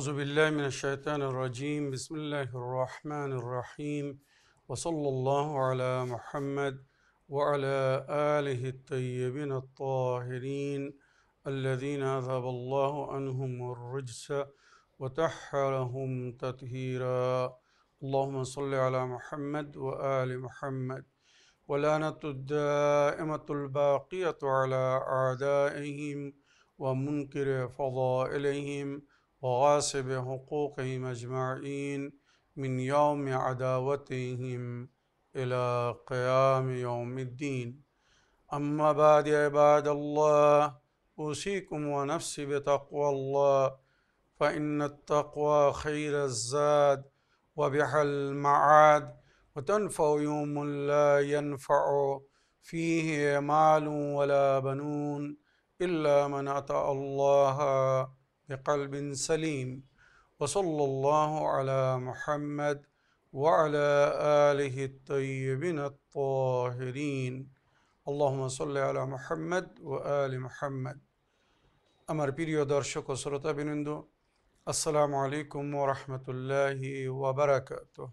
أعوذ بالله من الشيطان الرجيم بسم الله الرحمن الرحيم وصلى الله على محمد وعلى آله الطيبين الطاهرين الذين أذهب الله عنهم الرجس وطهرهم تطهيرا اللهم صل على محمد وآل محمد ولعنة الدائمة الباقية على أعدائهم ومنكر فضائلهم وغاصب حقوقهم أجمعين من يوم عداوتهم إلى قيام يوم الدين أما بعد عباد الله أوصيكم ونفسي بتقوى الله فإن التقوى خير الزاد وبها المعاد وتنفع يوم لا ينفع فيه مال ولا بنون إلا من أتى الله بقلب سليم وصلى الله على محمد وعلى آله الطيبين الطاهرين اللهم صل على محمد وآل محمد আমার প্রিয় দর্শক ও শ্রোতাবৃন্দ আসসালামু আলাইকুম ওয়া রাহমাতুল্লাহি ওয়া বারাকাতুহু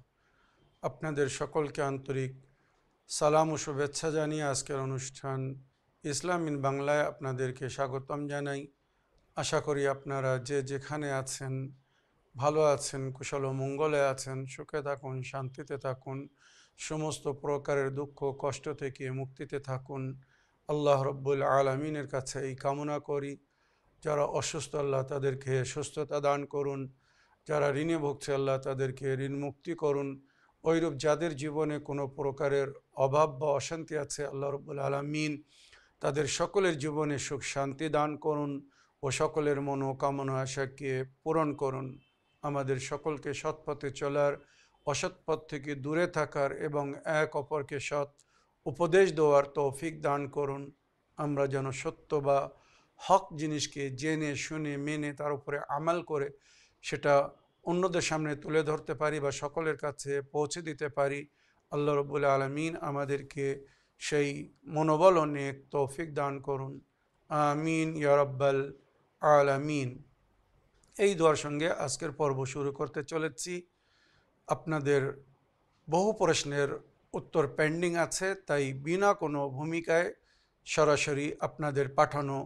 আপনাদের সকলকে আন্তরিক সালাম ও শুভেচ্ছা জানিয়ে আজকের অনুষ্ঠান ইসলাম ইন বাংলায় আপনাদেরকে স্বাগতম জানাই। আশা করি আপনারা যে যেখানে আছেন ভালো আছেন, কুশল ও মঙ্গলে আছেন, সুখে থাকুন, শান্তিতে থাকুন, সমস্ত প্রকারের দুঃখ কষ্ট থেকে মুক্তিতে থাকুন। আল্লাহ রব্বুল আলামিনের কাছে এই কামনা করি। যারা অসুস্থ আল্লাহ তাদেরকে সুস্থতা দান করুন, যারা ঋণে ভুগছে আল্লাহ তাদেরকে ঋণ মুক্তি করুন। ওইরূপ যাদের জীবনে কোনো প্রকারের অভাব বা অশান্তি আছে আল্লাহ রব্বুল আলামিন তাদের সকলের জীবনে সুখ শান্তি দান করুন ও সকলের মনোকামনা আশাকে পূরণ করুন। আমাদের সকলকে সৎ পথে চলার, অসৎ পথ থেকে দূরে থাকার এবং এক অপরকে সৎ উপদেশ দেওয়ার তৌফিক দান করুন। আমরা যেন সত্য বা হক জিনিসকে জেনে শুনে মেনে তার উপরে আমাল করে সেটা অন্যদের সামনে তুলে ধরতে পারি বা সকলের কাছে পৌঁছে দিতে পারি। আল্লাহ রব্বুল আলামিন আমাদেরকে সেই মনোবল ও নেক তৌফিক দান করুন। আমিন ইয়া রাব্বাল আলামিন। এই দোয়ার সঙ্গে আজকের পর্ব শুরু করতে চলেছি। আপনাদের বহু প্রশ্নের উত্তর পেন্ডিং আছে, তাই বিনা কোনো ভূমিকায় সরাসরি আপনাদের পাঠানো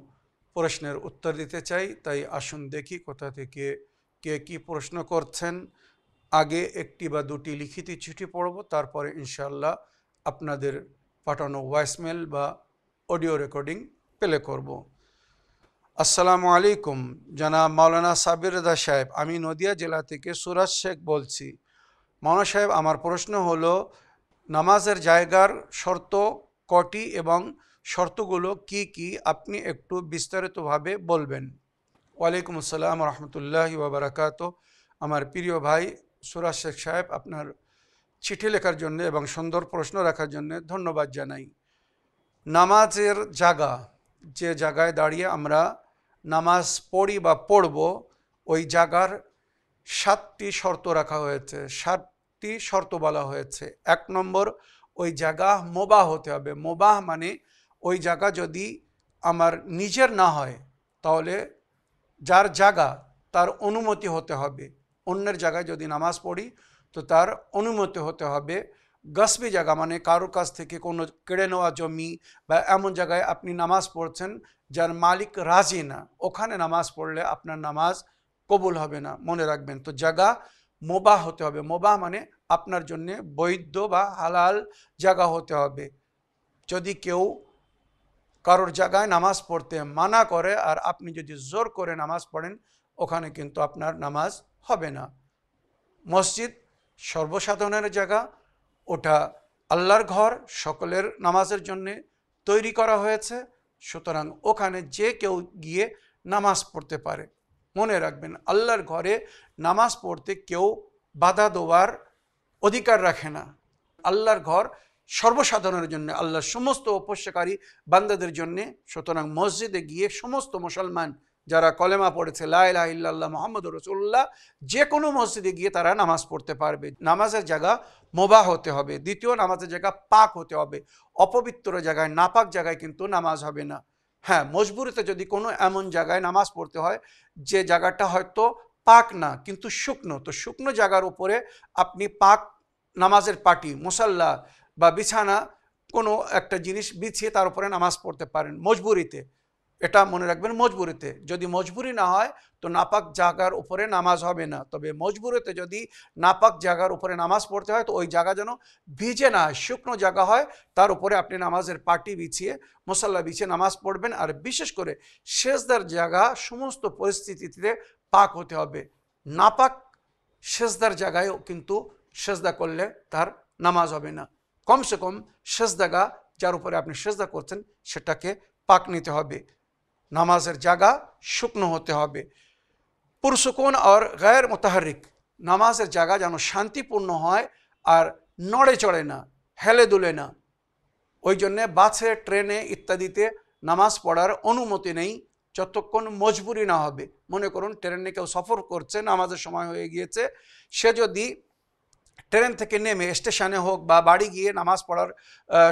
প্রশ্নের উত্তর দিতে চাই। তাই আসুন দেখি কোথা থেকে কে কী প্রশ্ন করছেন। আগে একটি বা দুটি লিখিত চিঠি পড়ব, তারপরে ইনশাআল্লাহ আপনাদের পাঠানো ভয়েসমেল বা অডিও রেকর্ডিং প্লে করব। আসসালামু আলাইকুম জনাব মাওলানা সাবির রেজা সাহেব, আমি নদিয়া জেলা থেকে সুরাজ শেখ বলছি। মাওলানা সাহেব, আমার প্রশ্ন হলো নামাজের জায়গার শর্ত কটি এবং শর্তগুলো কি কি আপনি একটু বিস্তারিতভাবে বলবেন। ওয়ালাইকুম আসসালাম রহমতুল্লাহি ওয়া বারাকাতুহু। আমার প্রিয় ভাই সুরাজ শেখ সাহেব, আপনার চিঠি লেখার জন্য এবং সুন্দর প্রশ্ন রাখার জন্য ধন্যবাদ জানাই। নামাজের জায়গা, যে জায়গায় দাঁড়িয়ে আমরা নামাজ পড়ি বা পড়ব, ওই জায়গার 7টি শর্ত রাখা হয়েছে, 7টি শর্ত বলা হয়েছে। 1 নম্বর, ওই জায়গা মোবাহ হতে হবে। মোবাহ মানে ওই জায়গা যদি আমার নিজের না হয় তাহলে যার জায়গা তার অনুমতি হতে হবে। অন্যের জায়গায় যদি নামাজ পড়ি তো তার অনুমতি হতে হবে। গসবি জায়গা মানে কারোর কাছ থেকে কোনো কেড়ে নেওয়া জমি বা এমন জায়গায় আপনি নামাজ পড়ছেন যার মালিক রাজি না, ওখানে নামাজ পড়লে আপনার নামাজ কবুল হবে না, মনে রাখবেন। তো জায়গা মোবাহ হতে হবে। মোবাহ মানে আপনার জন্য বৈধ বা হালাল জায়গা হতে হবে। যদি কেউ কারোর জায়গায় নামাজ পড়তে মানা করে আর আপনি যদি জোর করে নামাজ পড়েন, ওখানে কিন্তু আপনার নামাজ হবে না। মসজিদ সর্বসাধারণের জায়গা, ওটা আল্লাহর ঘর, সকলের নামাজের জন্যে তৈরি করা হয়েছে। সুতরাং ওখানে যে কেউ গিয়ে নামাজ পড়তে পারে। মনে রাখবেন, আল্লাহর ঘরে নামাজ পড়তে কেউ বাধা দেওয়ার অধিকার রাখে না। আল্লাহর ঘর সর্বসাধারণের জন্য, আল্লাহর সমস্ত উপস্যকারী বান্দাদের জন্যে। সুতরাং মসজিদে গিয়ে সমস্ত মুসলমান যারা কলেমা পড়েছে লা ইলাহা ইল্লাল্লাহ মুহাম্মাদুর রাসূলুল্লাহ, যে কোনো মসজিদে গিয়ে তারা নামাজ পড়তে পারবে। নামাজের জায়গা মোবাহ হতে হবে। দ্বিতীয়, নামাজের জায়গা পাক হতে হবে। অপবিত্র জায়গায়, নাপাক জায়গায় কিন্তু নামাজ হবে না। হ্যাঁ, মজবুরিতে যদি কোনো এমন জায়গায় নামাজ পড়তে হয় যে জায়গাটা হয়তো পাক না কিন্তু শুকনো, তো শুকনো জায়গার উপরে আপনি পাক নামাজের পাটি, মুসাল্লা বা বিছানা কোনো একটা জিনিস বিছিয়ে তার উপরে নামাজ পড়তে পারেন মজবুরিতে। এটা মনে রাখবেন, মজবুরিতে। যদি মজবুরি না হয় তো নাপাক জায়গার উপরে নামাজ হবে না। তবে মজবুরিতে যদি নাপাক জায়গার উপরে নামাজ পড়তে হয় তো ওই জায়গা যেন ভিজে না হয়, শুকনো জায়গা হয়, তার উপরে আপনি নামাজের পাটি বিছিয়ে মুসাল্লা বিছিয়ে নামাজ পড়বেন। আর বিশেষ করে সেজদার জায়গা সমস্ত পরিস্থিতিতে পাক হতে হবে। নাপাক সেজদার জায়গায়ও কিন্তু সেজদা করলে তার নামাজ হবে না। কমসে কম সেজদাগা যার উপরে আপনি সেজদা করছেন সেটাকে পাক নিতে হবে। নামাজের জায়গা শুকনো হতে হবে। পুরসুকুন আর গায়ের মোতাহারিক, নামাজের জায়গা যেন শান্তিপূর্ণ হয় আর নড়ে চড়ে না, হেলে দুলে না। ওই জন্যে বাসে, ট্রেনে ইত্যাদিতে নামাজ পড়ার অনুমতি নেই যতক্ষণ মজবুরি না হবে। মনে করুন ট্রেনে কেউ সফর করছে, নামাজের সময় হয়ে গিয়েছে, সে যদি ট্রেন থেকে নেমে স্টেশনে হোক বা বাড়ি গিয়ে নামাজ পড়ার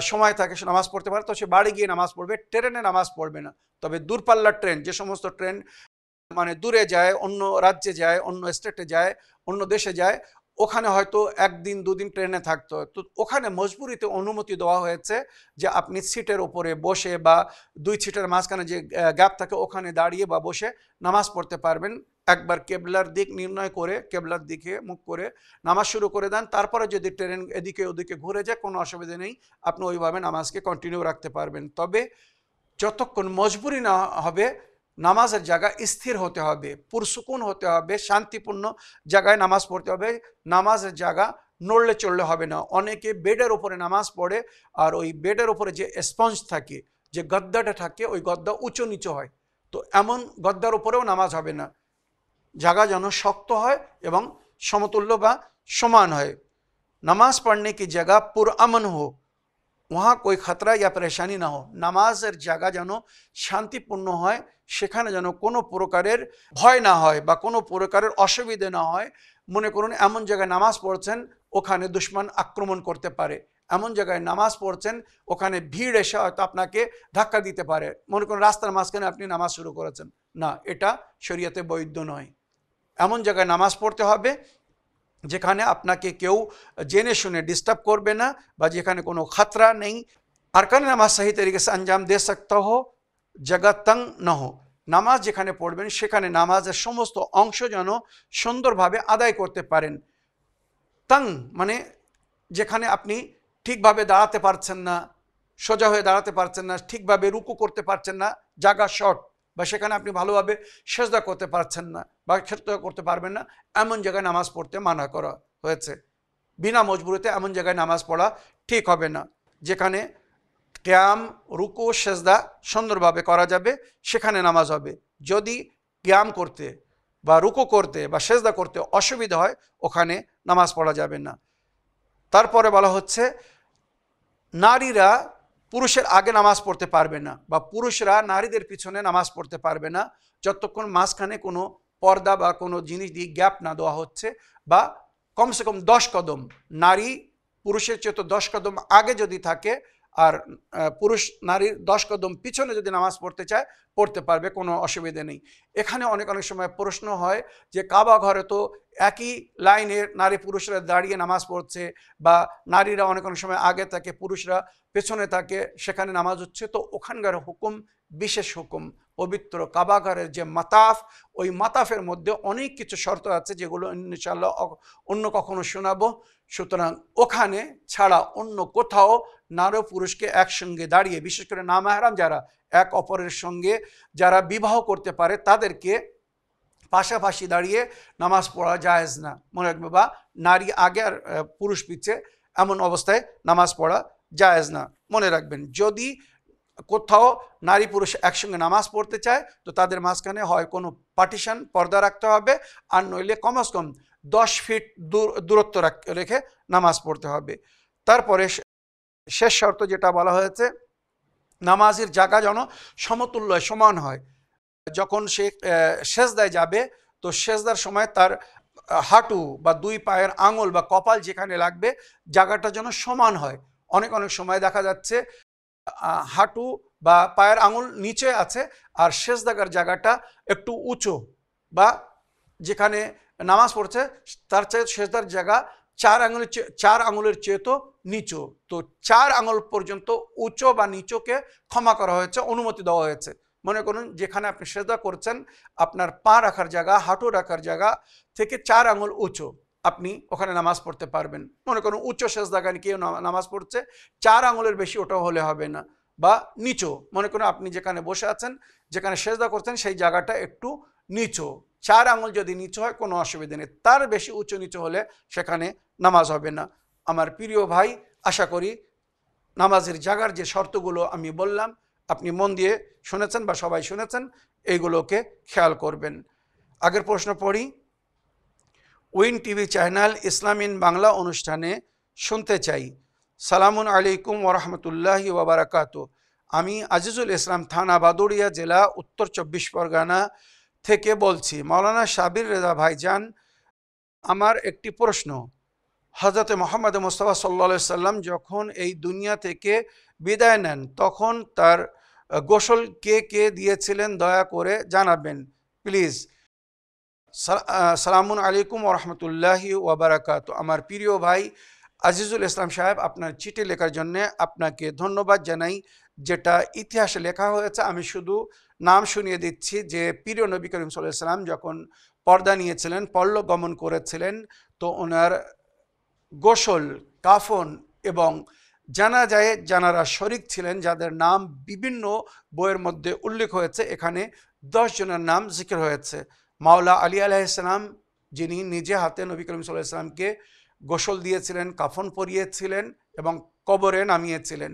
সময় থাকে, সে নামাজ পড়তে পারে, তো সে বাড়ি গিয়ে নামাজ পড়বে, ট্রেনে নামাজ পড়বে না। তবে দূরপাল্লার ট্রেন, যে সমস্ত ট্রেন মানে দূরে যায়, অন্য রাজ্যে যায়, অন্য স্টেটে যায়, অন্য দেশে যায়, ওখানে হয়তো একদিন দুদিন ট্রেনে থাকতে হয়, তো ওখানে মজবুরিতে অনুমতি দেওয়া হয়েছে যে আপনি সিটের ওপরে বসে বা দুই সিটের মাঝখানে যে গ্যাপ থাকে ওখানে দাঁড়িয়ে বা বসে নামাজ পড়তে পারবেন। একবার কেবলার দিক নির্ণয় করে কেবলার দিকে মুখ করে নামাজ শুরু করে দেন, তারপরে যদি ট্রেন এদিকে ওদিকে ঘুরে যায় কোনো অসুবিধা নেই, আপনি ওইভাবে নামাজকে কন্টিনিউ রাখতে পারবেন। তবে যতক্ষণ মজবুরি না হবে নামাজের জায়গা স্থির হতে হবে, পুরসুকুন হতে হবে, শান্তিপূর্ণ জায়গায় নামাজ পড়তে হবে। নামাজের জায়গা নড়লে চড়লে হবে না। অনেকে বেডের ওপরে নামাজ পড়ে আর ওই বেডের ওপরে যে স্পঞ্জ থাকে, যে গদ্দাটা থাকে, ওই গদ্দা উঁচু নিচু হয়, তো এমন গদ্দার উপরেও নামাজ হবে না। জায়গা যেন শক্ত হয় এবং সমতুল্য বা সমান হয়। नमाज पढ़ने की जगह पुरअमन हो, वहाँ कोई खतरा या परेशानी ना हो। नामाजेर जगह যেন শান্তিপূর্ণ হয়, সেখানে যেন কোনো প্রকারের ভয় না হয় বা কোনো প্রকারের অসুবিধা না হয়। মনে করুন এমন জায়গায় নামাজ পড়ছেন ওখানে দুশমন আক্রমণ করতে পারে, এমন জায়গায় নামাজ পড়ছেন ওখানে ভিড় এসে হয়তো আপনাকে ধাক্কা দিতে পারে। মনে করুন রাস্তার মাঝখানে আপনি নামাজ শুরু করেছেন, না, এটা শরীয়তে বৈধ নয়। এমন জায়গায় নামাজ পড়তে হবে যেখানে আপনাকে কেউ জেনে শুনে ডিস্টার্ব করবে না বা যেখানে কোনো खतरा नहीं। अरकान नमाज सही तरीके से अंजाम दे सकता हो, जगह तंग न हो। नामाज যেখানে পড়বেন সেখানে নামাজের সমস্ত অংশ যেন সুন্দরভাবে আদায় করতে পারেন। তং মানে যেখানে আপনি ঠিকভাবে দাঁড়াতে পারছেন না, সোজা হয়ে দাঁড়াতে পারছেন না, ঠিকভাবে রুকু করতে পারছেন না, জায়গা শর্ট, বা সেখানে আপনি ভালোভাবে সেজদা করতে পারছেন না বা সেজদা করতে পারবেন না, এমন জায়গায় নামাজ পড়তে মানা করা হয়েছে। বিনা মজবুরিতে এমন জায়গায় নামাজ পড়া ঠিক হবে না। যেখানে ক্যাম, রুকু, সেজদা সুন্দরভাবে করা যাবে সেখানে নামাজ হবে। যদি ক্যাম করতে বা রুকু করতে বা সেজদা করতে অসুবিধা হয় ওখানে নামাজ পড়া যাবে না। তারপরে বলা হচ্ছে নারীরা পুরুষের আগে নামাজ পড়তে পারবে না বা পুরুষরা নারীদের পিছনে নামাজ পড়তে পারবে না যতক্ষণ মাঝখানে কোনো পর্দা বা কোনো জিনিস দিয়ে গ্যাপ না দেওয়া হচ্ছে, বা কমসে কম 10 কদম, নারী পুরুষের চেয়ে তো 10 কদম আগে যদি থাকে আর পুরুষ নারীর 10 কদম পিছনে যদি নামাজ পড়তে চায় পড়তে পারবে, কোনো অসুবিধা নেই। এখানে অনেক সময় প্রশ্ন হয় যে কাবা ঘরে তো একই লাইনে নারী পুরুষরা দাঁড়িয়ে নামাজ পড়ছে বা নারীরা অনেক সময় আগে থাকে পুরুষরা পেছনে থাকে, সেখানে নামাজ হচ্ছে, তো ওখানকার হুকুম বিশেষ হুকুম। পবিত্র কাবা ঘরের যে মাতাফ, ওই মাতাফের মধ্যে অনেক কিছু শর্ত আছে যেগুলো ইনশাআল্লাহ অন্য কখনো শোনাবো। সুতরাং ওখানে ছাড়া অন্য কোথাও নারী পুরুষকে একসঙ্গে দাঁড়িয়ে, বিশেষ করে নামাহরাম যারা এক অপরের সঙ্গে যারা বিবাহ করতে পারে তাদেরকে পাশাপাশি দাঁড়িয়ে নামাজ পড়া জায়েজ না। মনে রাখবে, বা নারী আগে আর পুরুষ পিছে এমন অবস্থায় নামাজ পড়া জায়েজ না, মনে রাখবেন। যদি কোথাও নারী পুরুষ একসঙ্গে নামাজ পড়তে চায় তো তাদের মাঝখানে হয় কোনো পার্টিশন, পর্দা রাখতে হবে, আর নইলে কমস কম 10 ফিট দূরত্ব রেখে নামাজ পড়তে হবে। তারপরে শেষ শর্ত যেটা বলা হয়েছে, নামাজের জায়গা যেন সমতুল্য সমান হয়। যখন সে সেজদায় যাবে তো সেজদার সময় তার হাঁটু বা দুই পায়ের আঙুল বা কপাল যেখানে লাগবে জায়গাটা যেন সমান হয়। অনেক সময় দেখা যাচ্ছে হাঁটু বা পায়ের আঙুল নিচে আছে আর সেজদার জায়গাটা একটু উঁচু বা যেখানে নামাজ পড়ছে তার চেয়ে সেজদার জায়গা 4 আঙুলের চেয়ে তো নিচু, তো 4 আঙুল পর্যন্ত উঁচু বা নিচুকে ক্ষমা করা হয়েছে, অনুমতি দেওয়া হয়েছে। মনে করুন যেখানে আপনি সেজদা করছেন আপনার পা রাখার জায়গা, হাঁটু রাখার জায়গা থেকে 4 আঙুল উঁচু, আপনি ওখানে নামাজ পড়তে পারবেন। মনে করুন উচ্চ সেজদাগানে কেউ নামাজ পড়ছে, 4 আঙুলের বেশি ওটা হলে হবে না। বা নিচু, মনে করুন আপনি যেখানে বসে আছেন, যেখানে সেজদা করছেন সেই জায়গাটা একটু নিচু, 4 আঙুল যদি নিচু হয় কোনো অসুবিধা নেই, তার বেশি উঁচু নিচু হলে সেখানে নামাজ হবে না। আমার প্রিয় ভাই, আশা করি নামাজের জায়গার যে শর্তগুলো আমি বললাম আপনি মন দিয়ে শুনেছেন বা সবাই শুনেছেন, এইগুলোকে খেয়াল করবেন। আগের প্রশ্ন পড়ি। Win TV channel Islam in Bangla অনুষ্ঠানে শুনতে চাই। সালামুন আলাইকুম ওরহমতুল্লাহি ওয়াবারাকাতু। আমি আজিজুল ইসলাম, থানা বাদুড়িয়া, জেলা উত্তর 24 পরগনা থেকে বলছি। মাওলানা সাবির রেজা ভাইজান, আমার একটি প্রশ্ন। হযরত মুহাম্মদ মুস্তাফা সাল্লাল্লাহু আলাইহি সাল্লাম যখন এই দুনিয়া থেকে বিদায় নেন তখন তার গোসল কে কে দিয়েছিলেন দয়া করে জানাবেন প্লিজ। সালামুন আলাইকুম ওরহমতুল্লাহি ওয়াবারাকাতু। আমার প্রিয় ভাই আজিজুল ইসলাম সাহেব, আপনার চিঠি লেখার জন্য আপনাকে ধন্যবাদ জানাই। যেটা ইতিহাসে লেখা হয়েছে আমি শুধু নাম শুনিয়ে দিচ্ছি যে প্রিয় নবী করিম সাল্লাল্লাহু আলাইহি সাল্লাম যখন পর্দা নিয়েছিলেন, পরলোক গমন করেছিলেন, তো ওনার গোসল, কাফন এবং জানাজায় যারা শরিক ছিলেন, যাদের নাম বিভিন্ন বইয়ের মধ্যে উল্লেখ হয়েছে, এখানে 10 জনের নাম জিকির হয়েছে। মাওলা আলী আলাইহিস সালাম, যিনি নিজে হাতে নবী করিম সাল্লাল্লাহু আলাইহি সাল্লামকে গোসল দিয়েছিলেন, কাফন পরিয়েছিলেন এবং কবরে নামিয়েছিলেন,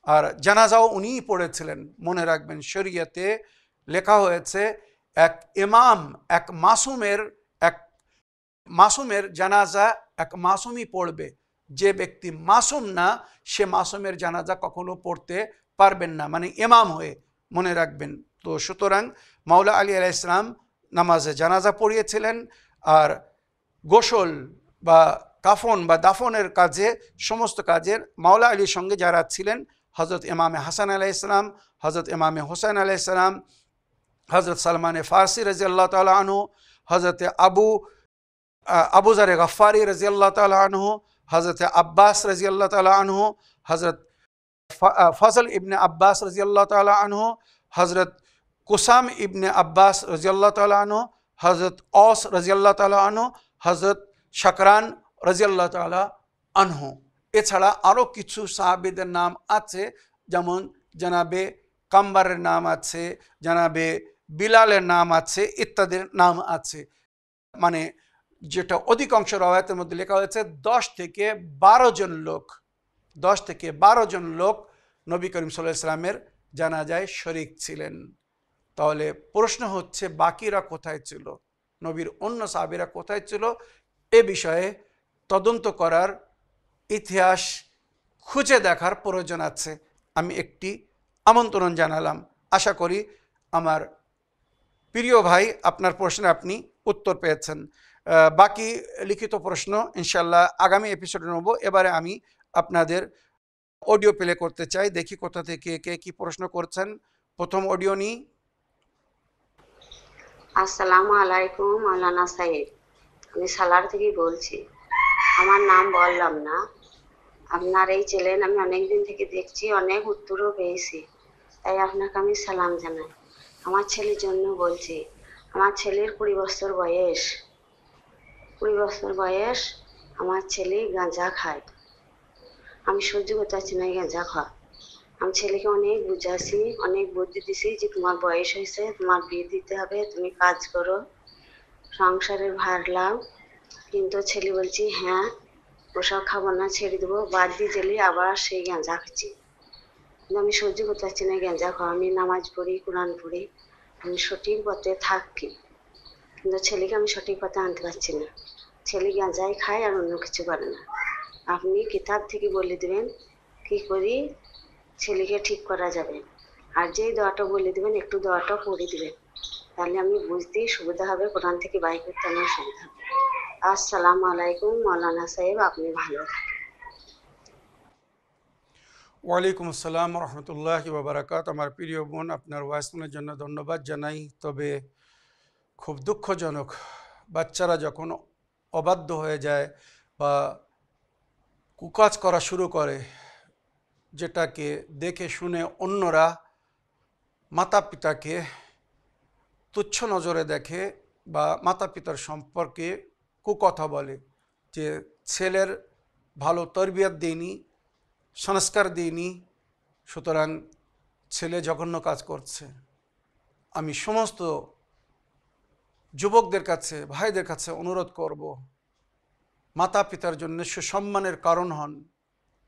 আর জানাজাও উনিই পড়েছিলেন। মনে রাখবেন, শরীয়তে লেখা হয়েছে এক ইমাম, এক মাসুমের জানাজা এক মাসুমই পড়বে। যে ব্যক্তি মাসুম না, সে মাসুমের জানাজা কখনো পড়তে পারবেন না, মানে ইমাম হয়ে। মনে রাখবেন। তো সুতরাং মাওলা আলী আলাইহিস সালাম নামাজে জানাজা পড়িয়েছিলেন, আর গোসল বা কাফন বা দাফনের কাজে, সমস্ত কাজের মাওলা আলীর সঙ্গে যারা ছিলেন, হজরত ইমামে হাসান আলাইহিস সালাম, হজরত ইমামে হোসেন আলাইহিস সালাম, হজরত সালমানে ফারসি রাদিয়াল্লাহু তাআলা আনহু, হজরত আবু জার গফারি রাদিয়াল্লাহু তাআলা আনহু, হজরত আব্বাস রাদিয়াল্লাহু তাআলা আনহু, হজরত ফজল ইবনে আব্বাস রাদিয়াল্লাহু তাআলা আনহু, হজরত কুসাম ইবনে আব্বাস রাদিয়াল্লাহু তাআলা আনহু, হজরত ওস রাদিয়াল্লাহু তাআলা আনহু, হজরত শাকরান রাদিয়াল্লাহু তাআলা আনহু। এছাড়া আরও কিছু সাহাবীদের নাম আছে, যেমন জানাবে কাম্বারের নাম আছে, জানাবে বিলালের নাম আছে, ইত্যাদির নাম আছে। মানে যেটা অধিকাংশ রওয়ায়াতের মধ্যে লেখা হয়েছে 10 থেকে 12 জন লোক নবী করিম সাল্লাল্লাহু আলাইহি সাল্লামের জানাজায় শরিক ছিলেন। তাহলে প্রশ্ন হচ্ছে, বাকিরা কোথায় ছিল? নবীর অন্য সাহাবীরা কোথায় ছিল? এ বিষয়ে তদন্ত করার, ইতিহাস খুঁজে দেখার প্রয়োজন আছে। আমি একটি আমন্ত্রণ জানালাম। আশা করি আমার প্রিয় ভাই আপনার প্রশ্নে আপনি উত্তর পেয়েছেন। বাকি লিখিত প্রশ্ন ইনশাল্লাহ আগামী এপিসোডে নেব। এবারে আমি আপনাদের অডিও প্লে করতে চাই, দেখি কোথা থেকে কে কি প্রশ্ন করছেন। প্রথম অডিও নিই। আসসালামু আলাইকুম মাওলানা সাহেব, আমি সালার থেকে বলছি। আমার নাম বললাম না। আপনার এই চ্যানেল আমি অনেকদিন থেকে দেখছি, অনেক উত্তরও পেয়েছি, তাই আপনাকে আমি সালাম জানাই। আমার ছেলের জন্য বলছি। আমার ছেলের 20 বছর বয়স। 20 বছর বয়স। আমার ছেলে গাঁজা খায়। আমি সহ্য করতে পারছি না গাঁজা খাওয়া। আমি ছেলেকে অনেক বুঝাছি, অনেক বুদ্ধি দিছি যে তোমার বয়স হয়েছে, তোমার বিয়ে দিতে হবে, তুমি কাজ করো, সংসারের ভার লাও। কিন্তু ছেলে বলছি হ্যাঁ ওসব খাবো না, ছেড়ে দেবো, বাদ দিয়ে গেলে আবার সেই গাঁজা খাচ্ছি। কিন্তু আমি সহ্য করতে পারছি না গাঁজা খাওয়া। আমি নামাজ পড়ি, কোরআন পড়ি, আমি সঠিক পথে থাকি, কিন্তু ছেলেকে আমি সঠিক পথে আনতে পারছি না। ছেলে গাঁজাই খায় আর অন্য কিছু করে না। আপনি কিতাব থেকে বলে দেবেন কি করি ছেলেকে ঠিক করা যাবে, আর যেই দোয়াটা বলে দেবেন একটু দোয়াটা পড়ে দেবেন, তাহলে আমি বুঝতেই সুবিধা হবে, কোরআন থেকে বাই করতে আমার সুবিধা হবে। আসসালামু আলাইকুম মাওলানা সাহেব, আপনি ভালো থাকেন। ওয়ালাইকুম আসসালাম রহমতুল্লাহি ওয়া বারাকাতুহু। আমার প্রিয় বোন, আপনার ওয়াইসনের জন্য ধন্যবাদ জানাই। তবে খুব দুঃখজনক বাচ্চারা যখন অবাধ্য হয়ে যায় বা কুকাজ করা শুরু করে, যেটাকে দেখে শুনে অন্যরা মাতা পিতাকে তুচ্ছ নজরে দেখে বা মাতা পিতার সম্পর্কে কুকথা বলে যে ছেলের ভালো তরবিয়ত দেয়নি, সংস্কার দেয়নি, সুতরাং ছেলে জঘন্য কাজ করছে। আমি সমস্ত যুবকদের কাছে, ভাইদের কাছে অনুরোধ করব, মাতা পিতার জন্য সুসম্মানের কারণ হন,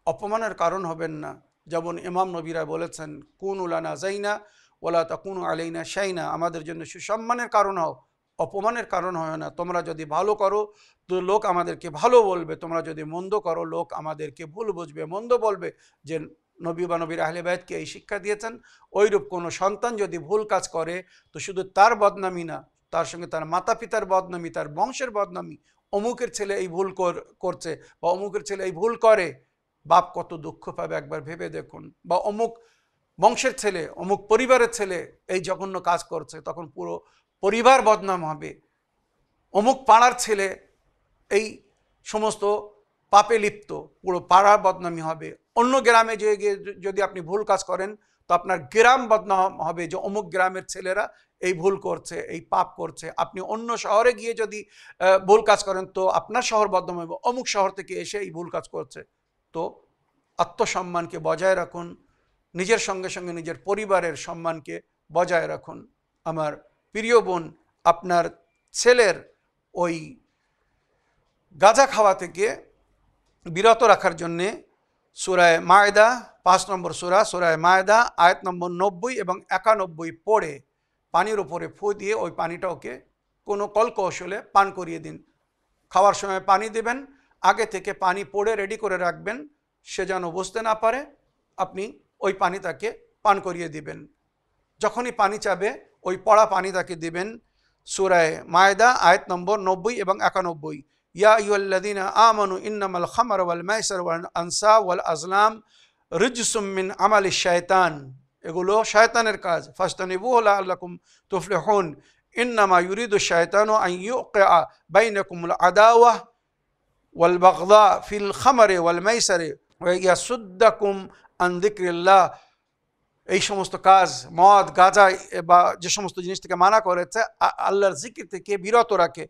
অপমানের কারণ হবেন না। যেমন ইমাম নবীরা বলেছেন, কুনু লানা যাইনা ওয়ালা তাকুনু আলাইনা শাইনা, আমাদের জন্য সুসম্মানের কারণ হও, অপমানের কারণ হয় না। তোমরা যদি ভালো করো তো লোক আমাদেরকে ভালো বলবে, তোমরা যদি মন্দ করো লোক আমাদেরকে ভুল বুঝবে, মন্দ বলবে। যে নবী বা নবীর আহলে বাইতকে এই শিক্ষা দিয়েছেন, ওইরূপ কোনো সন্তান যদি ভুল কাজ করে তো শুধু তার বদনামি না, তার সঙ্গে তার মাতা পিতার বদনামি, তার বংশের বদনামি। অমুকের ছেলে এই ভুল করছে বা অমুকের ছেলে এই ভুল করে, বাপ কত দুঃখ পাবে একবার ভেবে দেখুন। বা অমুক বংশের ছেলে, অমুক পরিবারের ছেলে এই জঘন্য কাজ করছে, তখন পুরো পরিবার বদনাম হবে। অমুক পাড়ার ছেলে এই সমস্ত পাপে লিপ্ত, পুরো পাড়া বদনামি হবে। অন্য গ্রামে গিয়ে যদি আপনি ভুল কাজ করেন তো আপনার গ্রাম বদনাম হবে যে অমুক গ্রামের ছেলেরা এই ভুল করছে, এই পাপ করছে। আপনি অন্য শহরে গিয়ে যদি ভুল কাজ করেন তো আপনার শহর বদনাম হবে, অমুক শহর থেকে এসে এই ভুল কাজ করছে। তো আত্মসম্মানকে বজায় রাখুন, নিজের সঙ্গে সঙ্গে নিজের পরিবারের সম্মানকে বজায় রাখুন। আমার প্রিয় বোন, আপনার ছেলের ওই গাঁজা খাওয়া থেকে বিরত রাখার জন্যে সূরায়ে মায়দা 5 নম্বর সূরায়ে মায়দা আয়াত নম্বর 90 এবং 91 পড়ে পানির উপরে ফু দিয়ে ওই পানিটা ওকে কোনো কলকৌশলে পান করিয়ে দিন। খাওয়ার সময় পানি দেবেন, আগে থেকে পানি পড়ে রেডি করে রাখবেন, সে যেন বুঝতে না পারে। আপনি ওই পানি তাকে পান করিয়ে দিবেন। যখনই পানি চাবে ওই পড়া পানি তাকে দিবেন। সূরায়ে মায়দা আয়াত নম্বর 90 এবং 91, ইয়া আইয়ুহাল্লাযীনা আমানু ইন্নামাল খামর ওয়াল মাইসির ওয়াল আনসাব ওয়াল আজলাম রিজসুম মিন আমালিশ শায়তান, এগুলো শয়তানের কাজ, ফাজতানিবুহু লাআল্লাকুম তুফলিহুন, ইন্নামা ইউরিদু শায়তানু আন ইউকিআ বাইনাকুমুল আদাওয়াহ ওয়াল বাগদা ফিল খামরি ওয়াল মাইসিরি ওয়া ইয়াসুদ্দাকুম আন যিকরিল্লাহ। এই সমস্ত কাজ, মদ গাঁজা বা যে সমস্ত জিনিস থেকে মানা করেছে, আল্লাহর জিকির থেকে বিরত রাখে।